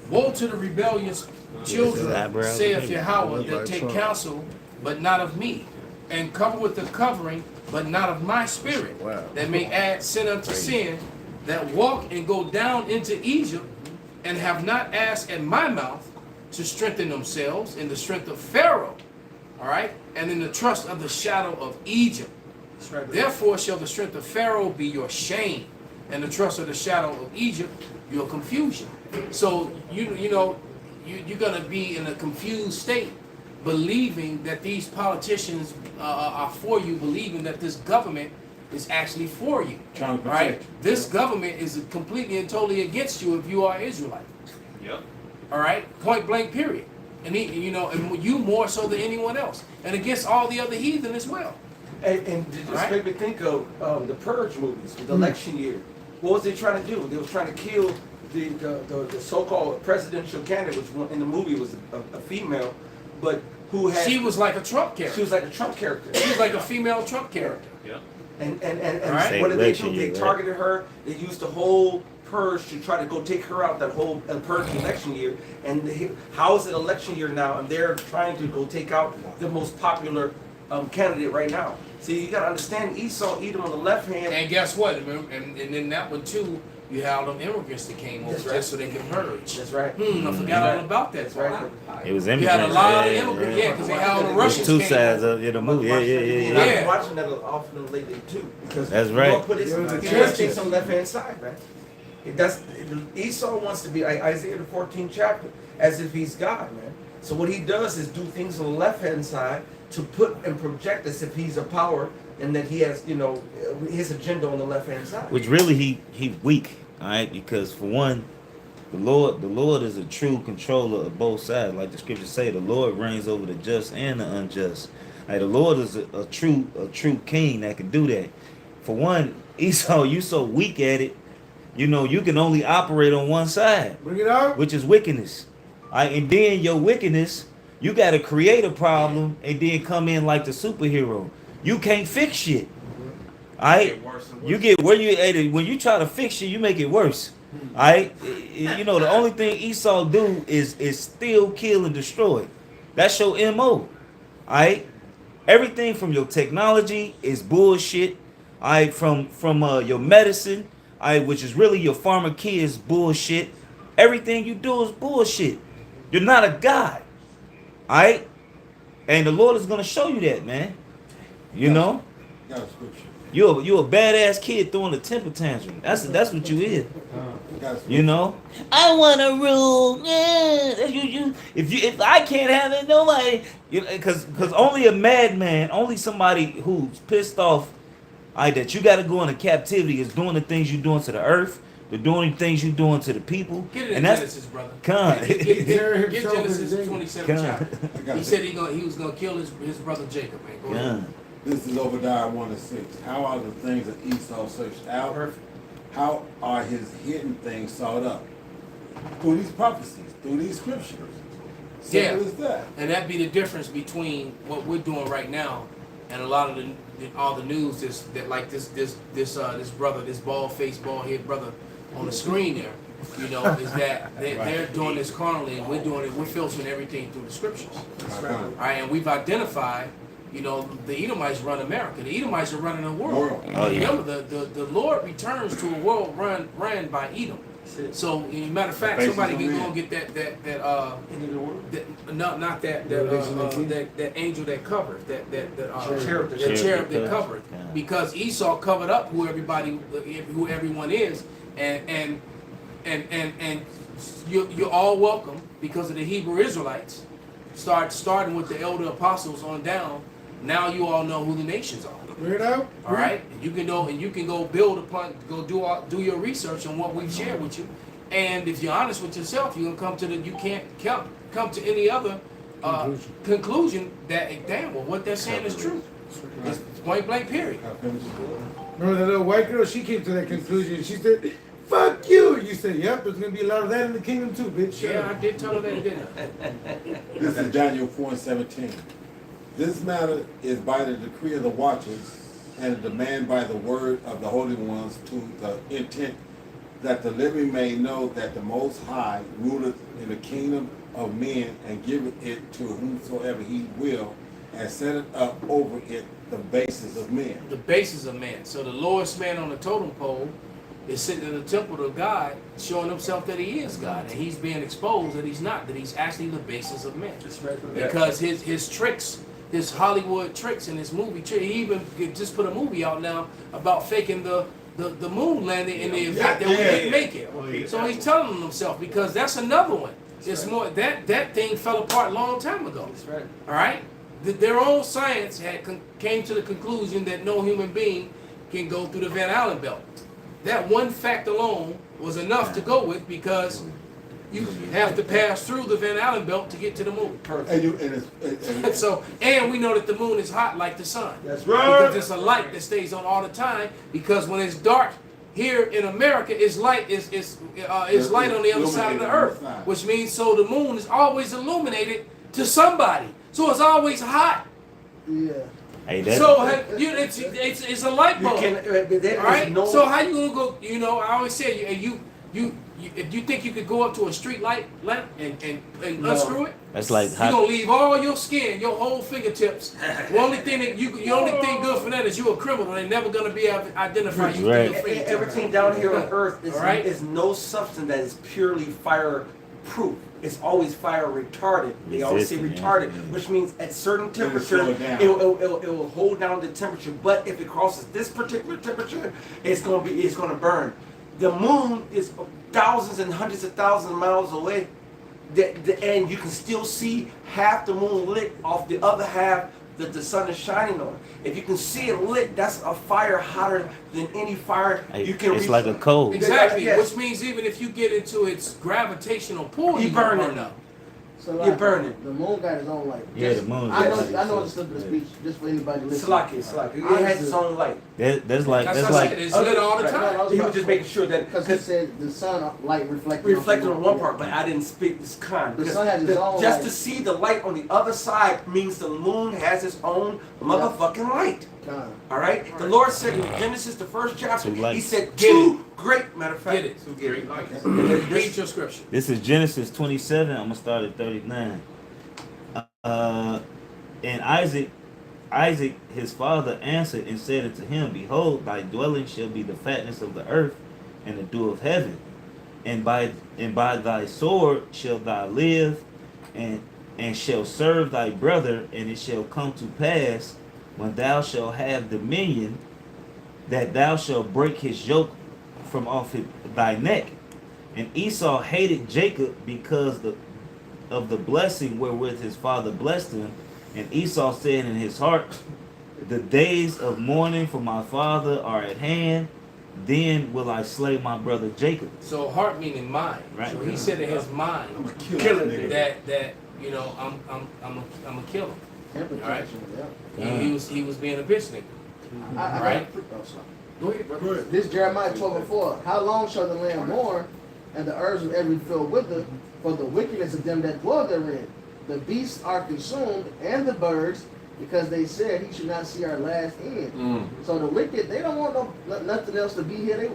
"Woe to the rebellious children, saith Yahweh, that take counsel, but not of me, and cover with the covering, but not of my spirit, that may add sin unto sin, that walk and go down into Egypt, and have not asked at my mouth to strengthen themselves in the strength of Pharaoh, all right, and in the trust of the shadow of Egypt. Therefore shall the strength of Pharaoh be your shame, and the trust of the shadow of Egypt your confusion." So you're gonna be in a confused state, believing that these politicians are for you, believing that this government is actually for you. Trying to protect right? you. This government is completely and totally against you if you are Israelite. Yep. All right, point blank, period. And and you more so than anyone else, and against all the other heathen as well. And just make me think of the Purge movies, the election year. What was they trying to do? They were trying to kill the so-called presidential candidate, which in the movie was a female, but who had... She was like a Trump character. She was like a Trump character. She was like a female Trump character. Yeah. And what did they do? They targeted her. They used the whole purge to try to go take her out that whole purge election year. And how is it election year now? And they're trying to go take out the most popular candidate right now. See, you gotta understand Esau, Edom on the left hand. And guess what? And then that one too, you had all them immigrants that came over just so they could purge. That's right. I forgot all about that. That's right. It was You had a lot of immigrants, because they had all the Russians. Two came sides over. of the movie. Yeah. I've been watching that often lately too. Because That's right. Lord put his things on the left hand side, right? Esau wants to be Isaiah the 14th chapter, as if he's God, man. So what he does is do things on the left hand side to put and project as if he's a power and that he has, his agenda on the left hand side. Which really he weak, all right? Because for one, the Lord is a true controller of both sides. Like the scriptures say, the Lord reigns over the just and the unjust. Like the Lord is a true king that can do that. For one, Esau, you so weak at it, you can only operate on one side. Bring it out. Which is wickedness. All right, and then your wickedness, you got to create a problem and then come in like the superhero. You can't fix shit. All right, you get where you at it. When you try to fix shit, you make it worse. All right, the only thing Esau do is steal, kill, and destroy. That's your MO. All right, everything from your technology is bullshit. All right, from your medicine, all right, which is really your pharma kids bullshit. Everything you do is bullshit. You're not a god. All right, and the Lord is gonna show you that, man. You're a badass kid throwing a temper tantrum. That's what you is. I want to rule. Yeah. If I can't have it, nobody. Because only a madman, only somebody who's pissed off, that you got to go into captivity is doing the things you're doing to the earth. They're doing the things you're doing to the people. Get it in Genesis, brother. Get Genesis 27 chapter. He said he was gonna kill his brother Jacob, man. Go ahead. This is Obadiah 1:6. How are the things that Esau searched out? How are his hidden things sought up? Through these prophecies, through these scriptures. Simple as that. And that be the difference between what we're doing right now and a lot of all the news is that like this brother, this bald-faced, bald-headed brother on the screen there, is that they're doing this carnally and we're doing it. We're filtering everything through the scriptures. That's right. All right, and we've identified. The Edomites run America. The Edomites are running the world. Oh, yeah. Remember, the Lord returns to a world ran by Edom. So, matter of fact, somebody can go and get that angel that covered that cherub that covered, because Esau covered up who everyone is, and you're all welcome because of the Hebrew Israelites. Starting with the elder apostles on down. Now you all know who the nations are. All right, and you can go build upon, do your research on what we've shared with you, and if you're honest with yourself, you can't come to any other conclusion that what they're saying is true. It's point blank period. Remember the little white girl? She came to that conclusion. She said, "Fuck you." You said, "Yep, there's gonna be a lot of that in the kingdom too, bitch." Yeah, I did tell her that, didn't I? This is Daniel 4:17. This matter is by the decree of the watchers and a demand by the word of the holy ones, to the intent that the living may know that the Most High ruleth in the kingdom of men and giveth it to whomsoever he will, and setteth up over it the basis of men. The basis of man. So the lowest man on the totem pole is sitting in the temple of God, showing himself that he is God, and he's being exposed that he's not, that he's actually the basis of man. Because his tricks, his Hollywood tricks and his movie trick, he even just put a movie out now about faking the moon landing in the event that we didn't make it. So he's telling himself, because that's another one. It's more that thing fell apart a long time ago. That's right. All right, their own science came to the conclusion that no human being can go through the Van Allen belt. That one fact alone was enough to go with, because you have to pass through the Van Allen belt to get to the moon. And we know that the moon is hot like the sun. That's right. Because it's a light that stays on all the time. Because when it's dark here in America, it's light on the other side of the earth, which means so the moon is always illuminated to somebody. So it's always hot. Yeah. Hey, so it's a light bulb. All right. So how you gonna go? I always say you if you think you could go up to a street light lamp and unscrew it, That's like you're gonna leave all your skin, your whole fingertips. The only thing good for that is you're a criminal. They're never gonna be able to identify you through your fingertips. Everything down here on earth Right. is no substance that is purely fireproof. It's always fire retarded. They always say retarded, which means at certain temperature, it will hold down the temperature. But if it crosses this particular temperature, it's gonna burn. The moon is thousands and hundreds of thousands of miles away, and you can still see half the moon lit off the other half that the sun is shining on. If you can see it lit, that's a fire hotter than any fire you can reach. It's like a coal. Exactly, Yes. which means even if you get into its gravitational pull, You burn it. up. So You're burning. The moon got its own light. Yeah, the moon. I know it's the speech just for anybody listening. Slaki. It has its own light. That's like it's lit all the time. He was just making sure that because he said the sun light reflected on one part, but I didn't speak this kind. The sun has its own just light. to see the light on the other side means the moon has its own motherfucking light. All right. The Lord said in Genesis, the first chapter, He said two great. Matter of fact, Get it. Two great lights. Read Read your scripture. This is Genesis 27. I'm gonna start at 39. And Isaac his father answered and said unto him, Behold, thy dwelling shall be the fatness of the earth and the dew of heaven, and by thy sword shalt thou live, and shall serve thy brother. And it shall come to pass, when thou shalt have dominion, that thou shalt break his yoke from off thy neck. And Esau hated Jacob because of the blessing wherewith his father blessed him. And Esau said in his heart, The days of mourning for my father are at hand. Then will I slay my brother Jacob. So heart meaning mind. Right. So he said in his mind, I'm gonna kill him. that you know I'm gonna kill him. All right. He was being a bitch nigga. Right. Go ahead, brother. This Jeremiah 12:4. How long shall the land mourn, and the herbs of every field wither, for the wickedness of them that dwell therein? The beasts are consumed, and the birds, because they said he should not see our last end. So the wicked, they don't want nothing else to be here.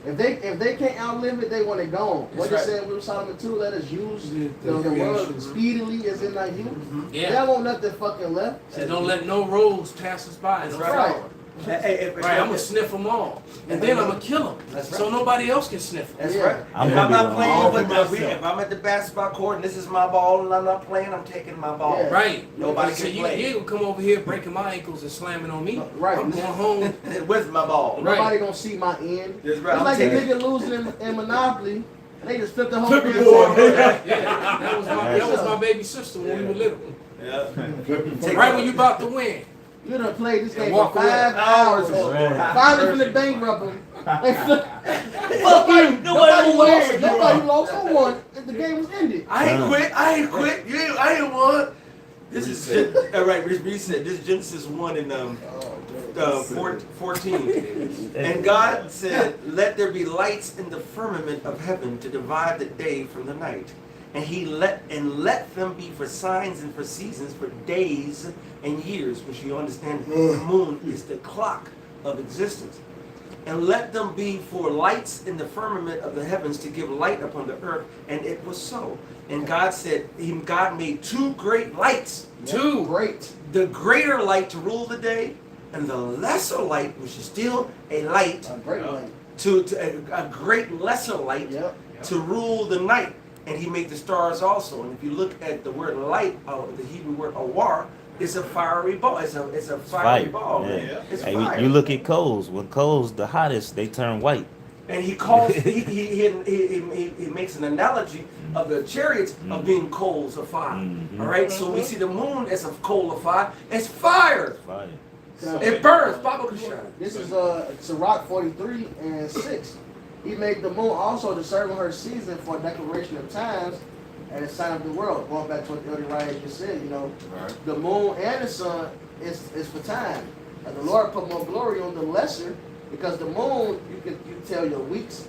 If they can't outlive it, they want it gone. What it said with Solomon 2, let us use the word speedily as in thy youth. Yeah. They don't want nothing fucking left. So don't let no rose pass us by. No flower. Right, I'm gonna sniff them all, and then I'm gonna kill them, so nobody else can sniff them. That's right. I'm If I'm not gonna playing, if I'm at the basketball court and this is my ball and I'm not playing, I'm taking my ball. Yeah. Right. Nobody so can you play. ain't gonna come over here breaking my ankles and slamming on me. Right. I'm going home. With my ball. Right. Nobody gonna see my end. That's right. It's I'm like a taking- nigga losing in Monopoly, and they just flipped the whole Yeah, thing. that was my baby sister when we were little. Yeah. Right when you about to win. You done played this game walk for away. 5 hours. Right. Finally finna bankrupt him. Fuck you. Nobody lost. I won. The game was ended. I ain't quit. I ain't won. This is all right. Reese said this is Genesis 1 and 14. And God said, "Let there be lights in the firmament of heaven to divide the day from the night, and let them be for signs and for seasons, for days and years." Which you understand, the moon is the clock of existence. And let them be for lights in the firmament of the heavens to give light upon the earth. And it was so. And God said, God made two great lights. Two. Great. The greater light to rule the day, and the lesser light, which is still a light, A great light. a great lesser light Yep. to rule the night. And he made the stars also. And if you look at the word light, the Hebrew word awar, it's a fiery ball. It's a fiery Fire. ball. Yeah. It's Hey, fire. you look at coals. When coals the hottest, they turn white. And he calls, he makes an analogy of the chariots of being coals of fire. All right, so we see the moon as a coal of fire. It's fire. Fire. It burns. Baba Kushana. This is Sirach 43 and 6. He made the moon also to serve in her season for a declaration of times and a sign of the world. Going back to what Elder Ryan just said, the moon and the sun is for time. And the Lord put more glory on the lesser, because the moon, you can tell your weeks,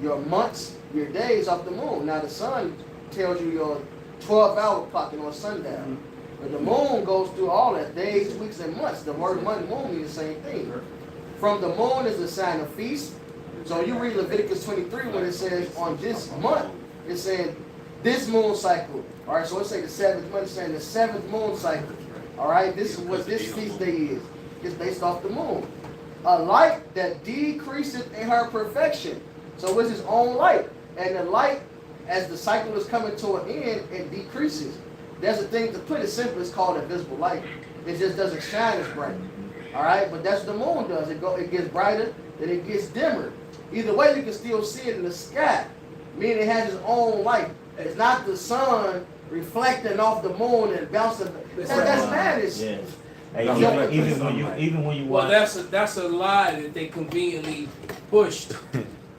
your months, your days off the moon. Now the sun tells you your 12-hour clocking on sundown. But the moon goes through all that, days, weeks, and months. The word month, moon means the same thing. From the moon is a sign of feast, So you read Leviticus 23 when it says on this month, it said this moon cycle. All right, so let's say the 7th month, it's saying the 7th moon cycle. All right, this is what this feast day is. It's based off the moon. A light that decreaseth in her perfection. So it's his own light. And the light, as the cycle is coming to an end, it decreases. There's a thing to put it simple, it's called invisible light. It just doesn't shine as bright. All right, but that's what the moon does. It gets brighter, then it gets dimmer. Either way, you can still see it in the sky, meaning it has its own light. It's not the sun reflecting off the moon and bouncing. That's madness. Yeah. Hey, even when you watch. Well, that's a lie that they conveniently pushed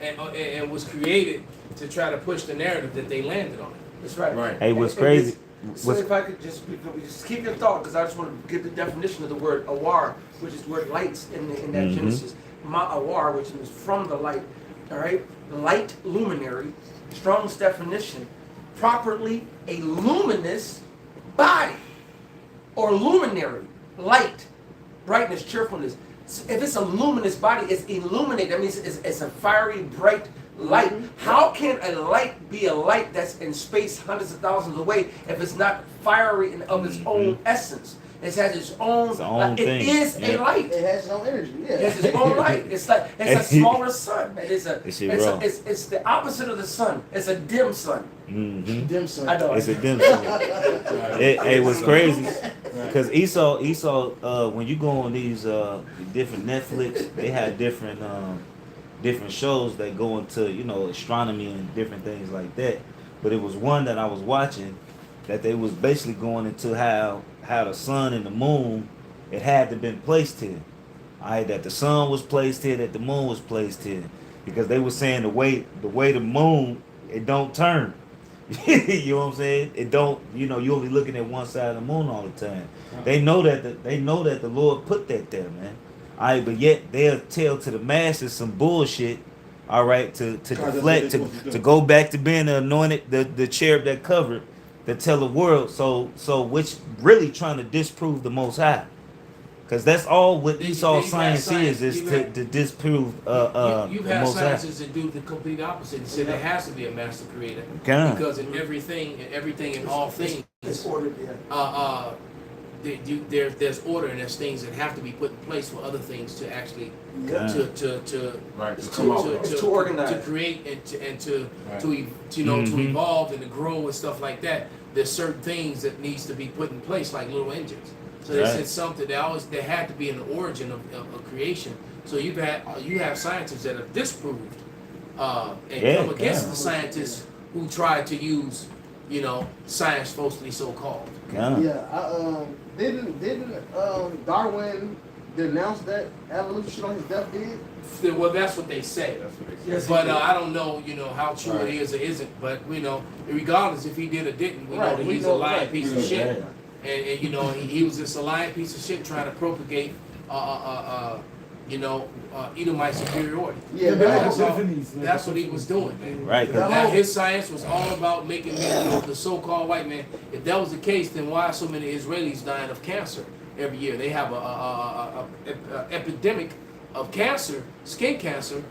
and was created to try to push the narrative that they landed on. That's right. Right. Hey, what's crazy? So if I could just keep your thought, because I just want to give the definition of the word awar, which is the word lights in that Genesis. Ma'awar, which is from the light. All right, light luminary. Strong's definition: properly a luminous body or luminary, light, brightness, cheerfulness. If it's a luminous body, it's illuminated. That means it's a fiery, bright light. How can a light be a light that's in space hundreds of thousands away if it's not fiery and of its own essence? It has its own thing. It is a light. It has its own energy. Yeah. It has its own light. It's like it's a smaller sun. It's the opposite of the sun. It's a dim sun. Dim sun. I know. It's a dim sun. It was crazy because Esau. When you go on these different Netflix, they have different shows that go into astronomy and different things like that. But it was one that I was watching that they was basically going into how the sun and the moon, it had to been placed here. Alright, that the sun was placed here, that the moon was placed here. Because they were saying the way the moon, it don't turn. You know what I'm saying? It don't, you only looking at one side of the moon all the time. They know that the Lord put that there, man. Alright, but yet they'll tell to the masses some bullshit, alright, to deflect, to go back to being the anointed, the cherub that covered, to tell the world, so which really trying to disprove the Most High, because that's all what Esau science is to disprove You've the had Most High. scientists that do the complete opposite and say there has to be a master creator because in everything and all things, It's ordered. there's order and there's things that have to be put in place for other things to actually to organize, to create and to evolve and to grow and stuff like that. There's certain things that needs to be put in place, like little engines. So they said something. There had to be an origin of creation. So you have scientists that have disproved and come against the scientists who tried to use science falsely so called. Didn't Darwin denounce that evolution on his deathbed? Well, that's what they say. Yes, but I don't know, how true it is or isn't. But regardless if he did or didn't, we know that he's a lying piece of shit. And he was just a lying piece of shit trying to propagate Edomite superiority. Yeah, that's what he was doing, man. Right. Now, his science was all about making the so-called white man. If that was the case, then why are so many Israelis dying of cancer every year? They have a epidemic of cancer, skin cancer,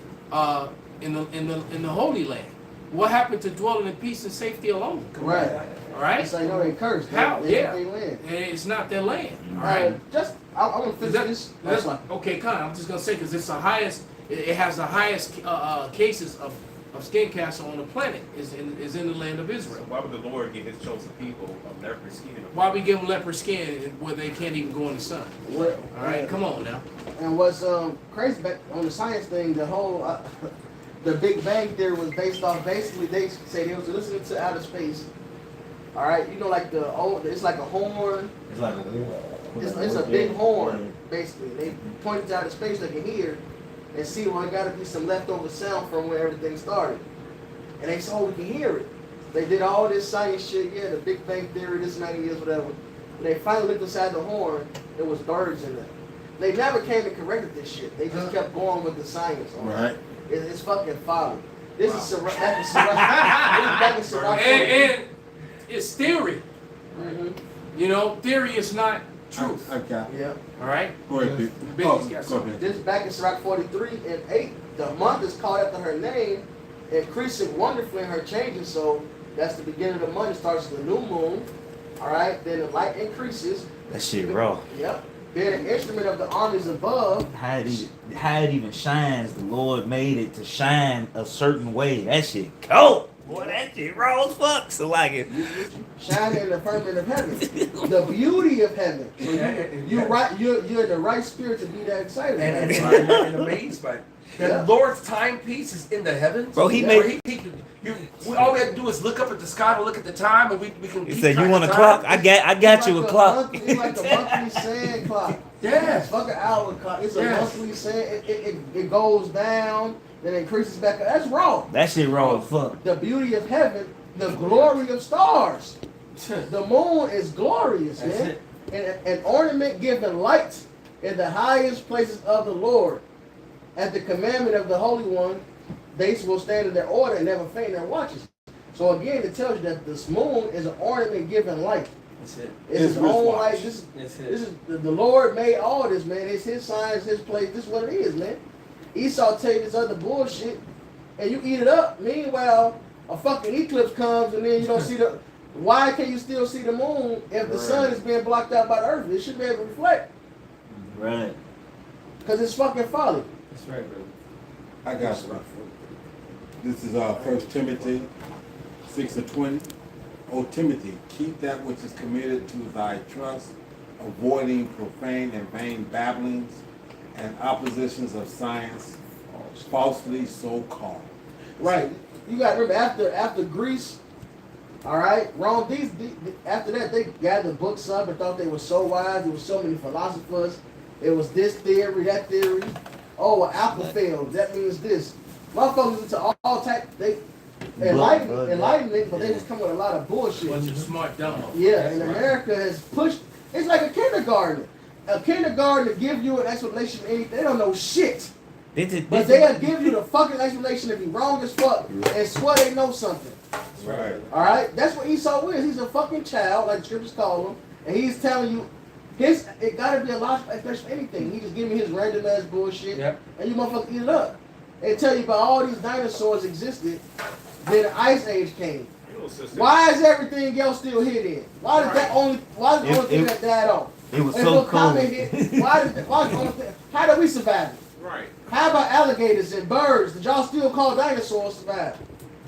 in the Holy Land. What happened to dwelling in peace and safety alone? Right. All right. It's like they cursed. How? They land. And it's not their land. All right. I want to finish this. Okay, Con. I'm just gonna say because it's the highest. It has the highest cases of skin cancer on the planet is in the land of Israel. Why would the Lord give His chosen people a leopard skin? Why we give them leopard skin where they can't even go in the sun? All right, come on now. And what's crazy back on the science thing, the whole the Big Bang Theory was based off. Basically, they say they was listening to outer space. All right, like it's like a horn. It's like It's a big horn, basically. They pointed to outer space, they can hear and see, well, it got to be some leftover sound from where everything started. And they said, we can hear it. They did all this science shit, the Big Bang Theory, this 90 years, whatever. When they finally looked inside the horn, there was birds in there. They never came and corrected this shit. They just kept going with the science on it. It's fucking folly. This is back in Sirach. And it's theory. Mm-hmm. Theory is not truth. Okay. Yeah. All right. Go ahead, Pete. This is back in Sirach 43 and 8. the month is called after her name, increasing wonderfully in her changes. So that's the beginning of the month. It starts with the new moon. All right. Then the light increases. That shit raw. Yep. Being an instrument of the armies above. How it even shines, the Lord made it to shine a certain way. That shit cold. Boy, that shit raw as fuck. So like it. Shining in the firmament of heaven. The beauty of heaven. So you're in the right spirit to be that excited. And amazed by it. The Lord's timepiece is in the heavens. Bro, he made. All we have to do is look up at the sky to look at the time, and we can. He said, "You want a clock? I got you a clock." It's like a monthly sand clock. Yeah, it's fucking hour clock. It's a monthly sand. It goes down, then it increases back up. That's raw. That shit raw as fuck. The beauty of heaven, the glory of stars. The moon is glorious, man. And an ornament giving light in the highest places of the Lord. At the commandment of the Holy One, they will stand in their order and never faint in their watches. So again, it tells you that this moon is an ornament giving light. That's it. It's his own light. This is the Lord made all this, man. It's his signs, his place. This is what it is, man. Esau tell you this other bullshit, and you eat it up. Meanwhile, a fucking eclipse comes, and then you don't see the. Why can you still see the moon if the sun is being blocked out by the earth? It should be able to reflect. Right. Because it's fucking folly. That's right, bro. I got you. This is 1 Timothy 6:20. O Timothy, keep that which is committed to thy trust, avoiding profane and vain babblings and oppositions of science, falsely so called. Right. You got to remember, after Greece, all right, Rome, after that, they gathered books up and thought they were so wise. There were so many philosophers. It was this theory, that theory. Oh, well, apple failed. That means this. Motherfuckers into all type. They enlightenment, but they just come with a lot of bullshit. Bunch of smart dumb. Yeah, and America has pushed. It's like a kindergarten. A kindergarten to give you an explanation of anything. They don't know shit. But they'll give you the fucking explanation if you're wrong as fuck and swear they know something. Right. All right. That's what Esau is. He's a fucking child, like the scriptures call him, and he's telling you. It gotta be a logical explanation for anything. He just give me his random ass bullshit, and you motherfuckers eat it up. They tell you about all these dinosaurs existed, then the ice age came. Why is everything else still here then? Why is the only thing that died off? It was so cold. Why is the only thing? How did we survive it? Right. How about alligators and birds? Did y'all still call dinosaurs survive?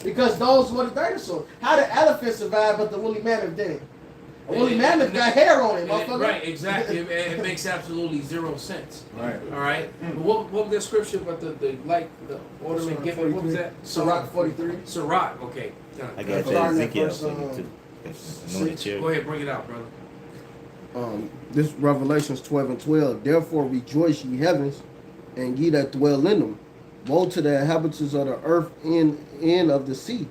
Because those were the dinosaurs. How did elephants survive but the woolly mammoth didn't? A woolly mammoth got hair on it, motherfucker. Right, exactly. It makes absolutely zero sense. Right. All right. What was that scripture about the ornament given? What was that? Sirach 43. Sirach. Okay. I got that Ezekiel 42. Go ahead, bring it out, brother. This Revelations 12:12. Therefore rejoice, ye heavens, and ye that dwell in them. Woe to the inhabitants of the earth and of the sea.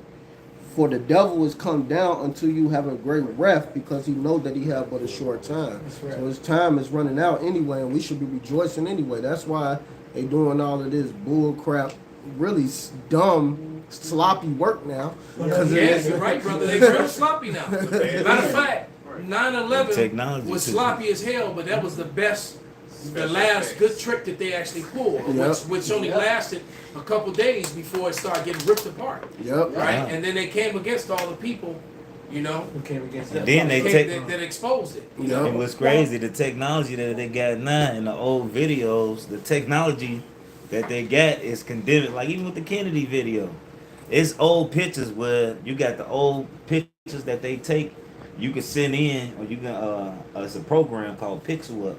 For the devil is come down unto you having great wrath, because he know that he have but a short time. Right. So his time is running out anyway, and we should be rejoicing anyway. That's why they doing all of this bull crap, really dumb, sloppy work now. Yes, you're right, brother. They're real sloppy now. Matter of fact, 9/11 was sloppy as hell, but that was the last good trick that they actually pulled, which only lasted a couple days before it started getting ripped apart. Right, and then they came against all the people, who came against them. Then that exposed it. And what's crazy, the technology that they got now in the old videos, the technology that they got is condemned. Like even with the Kennedy video, it's old pictures where you got the old pictures that they take. You can send in, or you can. It's a program called Pixel Up.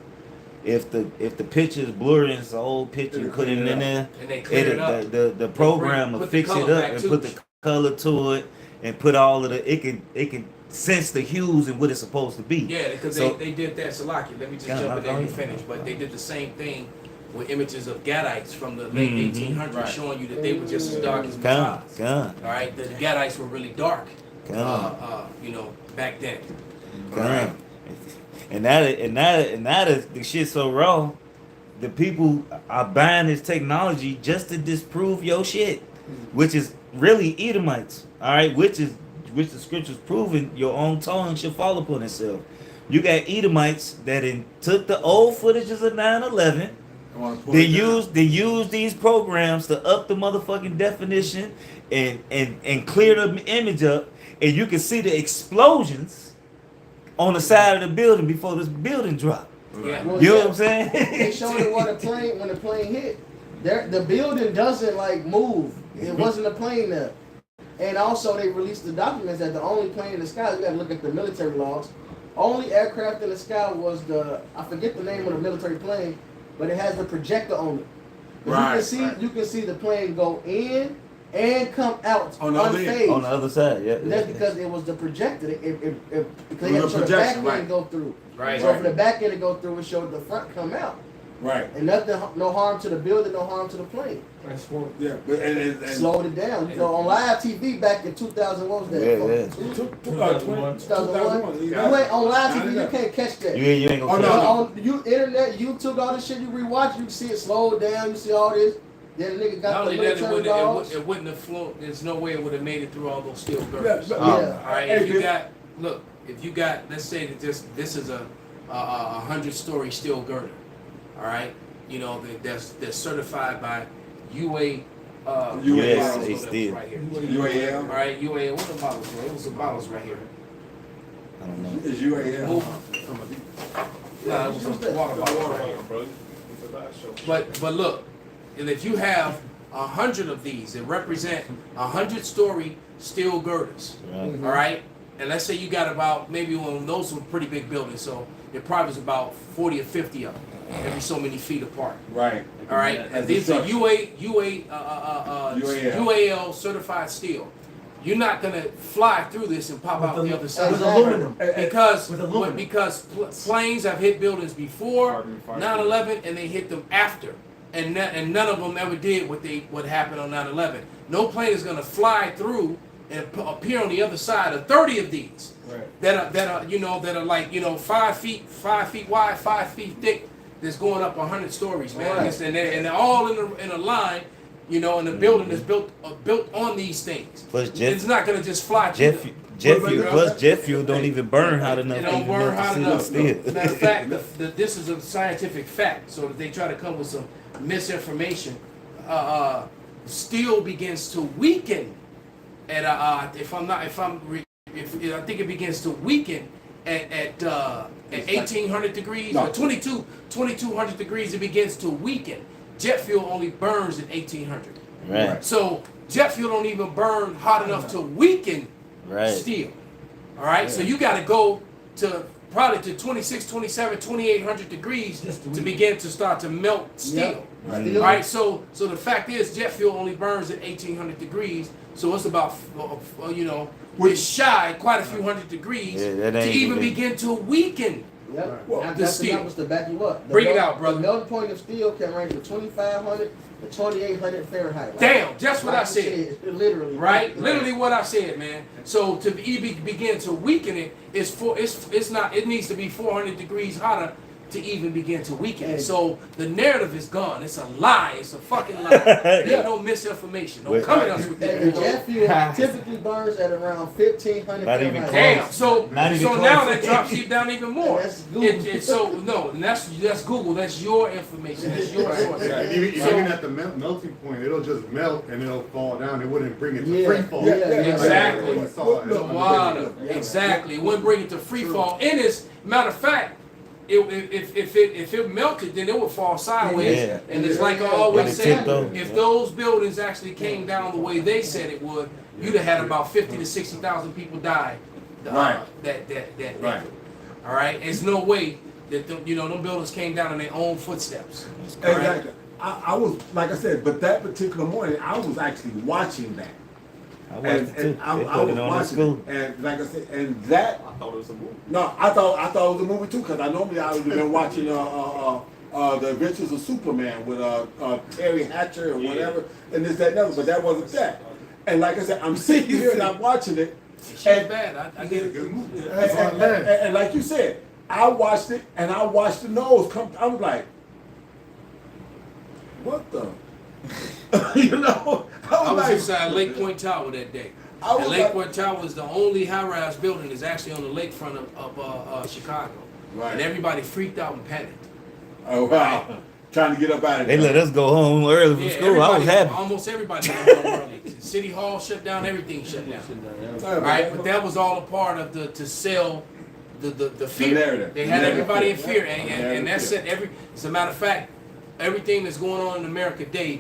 If the picture is blurry and it's an old picture, you put it in there. And they clear it up. The program will fix it up and put the color to it and put all of the. It can sense the hues and what it's supposed to be. Yeah, because they did that. Salaki, let me just jump in there and finish. But they did the same thing with images of Gadites from the late 1800s, showing you that they were just as dark as Messiahs. All right, the Gadites were really dark. Back then. Right. And now the shit so raw, the people are buying this technology just to disprove your shit, which is really Edomites, all right, which the scriptures proving your own tongue shall fall upon itself. You got Edomites that took the old footages of 9/11, They use these programs to up the motherfucking definition and clear the image up, and you can see the explosions on the side of the building before this building dropped. Yeah. Well, You know yeah, what I'm saying? They showed it when the plane hit. The building doesn't like move. It wasn't a plane there. And also they released the documents that the only plane in the sky, you gotta look at the military logs, only aircraft in the sky was I forget the name of the military plane, but it has the projector on it. Right, You can see the plane go in and come out On the other end. unfazed. On the other side, yeah. That's because it was the projector. Because they It had to was show a the back projection, end right. go through. Right. So for the back end to go through, it showed the front come out. Right. And nothing, no harm to the building, no harm to the plane. Yeah. But and Slowed it down. You know, on live TV back in 2000, what was that? Yeah. 2001. You ain't on live TV, you can't catch that. You ain't gonna But catch on internet, YouTube, all this shit you rewatch, you can see it slowed down. You see all this. Then the nigga Not got the only that, military dogs. it wouldn't have flown. There's no way it would have made it through all those steel girders. Yeah. All right, if you got, let's say that this is a 100-story steel girder. All right, you know that's certified by UA. USA steel. Right here. UAL. All right, UAL. What the bottles were? It was the bottles right here. I don't know. Is UAL. It was a water bottle right here. But look, and if you have 100 of these, it represent 100-story steel girders. Right. All right, and let's say you got about maybe one of those were pretty big buildings, so it probably was about 40 or 50 of them, every so many feet apart. Right. All right, and these are UAL certified steel. You're not gonna fly through this and pop out the other side. With aluminum. Because planes have hit buildings before 9/11 and they hit them after, and none of them ever did what happened on 9/11. No plane is gonna fly through and appear on the other side of 30 of these that are like 5 feet wide, 5 feet thick. That's going up 100 stories, man, Right. and they're all in a line. And the building is built on these things. Plus jet, It's not gonna just fly. jet fuel don't even burn hot enough. It to don't even burn melt the hot steel. enough. Matter of fact, this is a scientific fact. So that they try to come with some misinformation. Steel begins to weaken at I think it begins to weaken at 1800 degrees or 2200 degrees. It begins to weaken. Jet fuel only burns at 1800. Right. So jet fuel don't even burn hot enough to weaken steel. All right. So you got to go to probably to 26, 27, 2800 degrees to begin to start to melt steel. Right. All right. So the fact is, jet fuel only burns at 1800 degrees. So it's about it's shy quite a few hundred degrees to even begin to weaken. Yep. Well, That's the numbers to back you up. Bring it out, brother. The melting point of steel can range from 2,500 to 2,800 Fahrenheit. Damn, just what I said. Literally. Right? Literally what I said, man. So to begin to weaken it, it needs to be 400 degrees hotter to even begin to weaken it. So the narrative is gone. It's a lie. It's a fucking lie. There's no misinformation. Don't come at us with that. And jet fuel typically burns at around 1,500 Not even Fahrenheit. Damn. So now that drops you down even more. That's Google. That's Google. That's your information. That's your source. And even at the melting point, it'll just melt and it'll fall down. It wouldn't bring it to free fall. Exactly. Like The water. Exactly. It wouldn't bring it to free fall. And matter of fact, if it melted, then it would fall sideways. Yeah. And it's like I always say, tiptoe. if those buildings actually came down the way they said it would, you'd have had about 50 to 60,000 people die. That day. All right. There's no way that them buildings came down in their own footsteps. Exactly. I was, like I said, but that particular morning, I was actually watching that. I watched it too. I They was put it on the watching school. it, and like I said, and that I thought it was a movie. no, I thought it was a movie too, because I would have been watching the Adventures of Superman with Terry Hatcher or whatever, and this, that, and other, but that wasn't that. And like I said, I'm sitting here and I'm watching it. It's bad. I get it. And like you said, I watched it and I watched the nose come. I was like, what the? I was like, inside Lake Point Tower that day. And Lake Point Tower is the only high-rise building that's actually on the lakefront of Chicago. Right. And everybody freaked out and panicked. Oh wow! trying to get up out of They there. let us go home early from school. I was happy. Almost everybody went home early. City Hall shut down, everything shut down. All right, but that was all a part of to sell the fear. narrative. They had everybody in fear, and that's it. As a matter of fact, everything that's going on in America today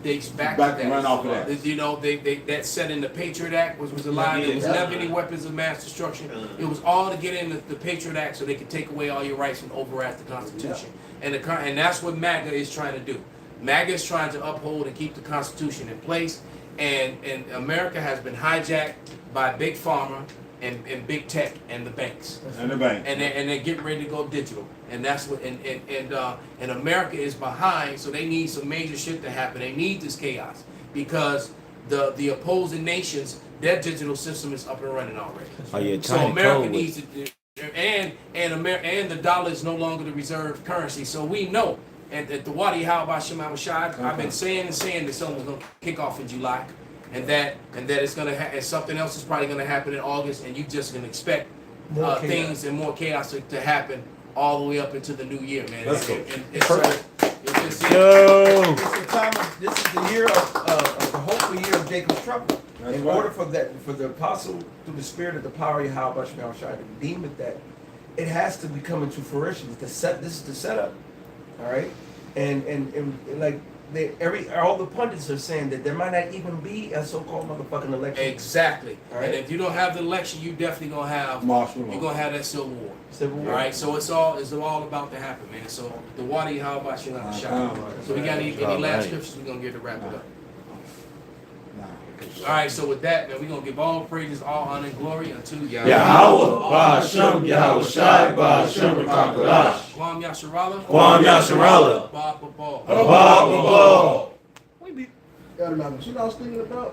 dates back to that. Run off of that. You know, that set in the Patriot Act was alive. There was never any weapons of mass destruction. It was all to get in the Patriot Act so they could take away all your rights and override the Constitution. And that's what MAGA is trying to do. MAGA is trying to uphold and keep the Constitution in place. And America has been hijacked by Big Pharma and Big Tech and the banks. And the bank. And they're getting ready to go digital. And that's what and America is behind, so they need some major shit to happen. They need this chaos because the opposing nations, their digital system is up and running already. Oh yeah, So America needs to and the dollar is no longer the reserve currency. So we know at the YAHAWASHI, I've been saying that something's gonna kick off in July. And that it's gonna and something else is probably gonna happen in August, and you just gonna expect things and more chaos to happen all the way up into the new year, man. Let's go. It's This is the year of the hopeful year of Jacob's trouble. In order for the apostle, through the spirit of the power of Yahweh to deem it that, it has to be coming to fruition. This is the setup, all right. And like all the pundits are saying that there might not even be a so-called motherfucking election. Exactly. All right? And if you don't have the election, you definitely gonna have martial law. You're gonna have that civil war. Civil war. All right. So it's all about to happen, man. So the water, how about you not shot? So we got any last scriptures we're gonna get to wrap it up. All right, so with that, man, we're going to give all praises, all honor, and glory unto Yahweh, Ba'ashem, Yahawashi, Ba'ashem, Rakakadash. Kwam Yasharala. Kwam Yasharala. Abba Ball. Abba Ball. You know what I was thinking about?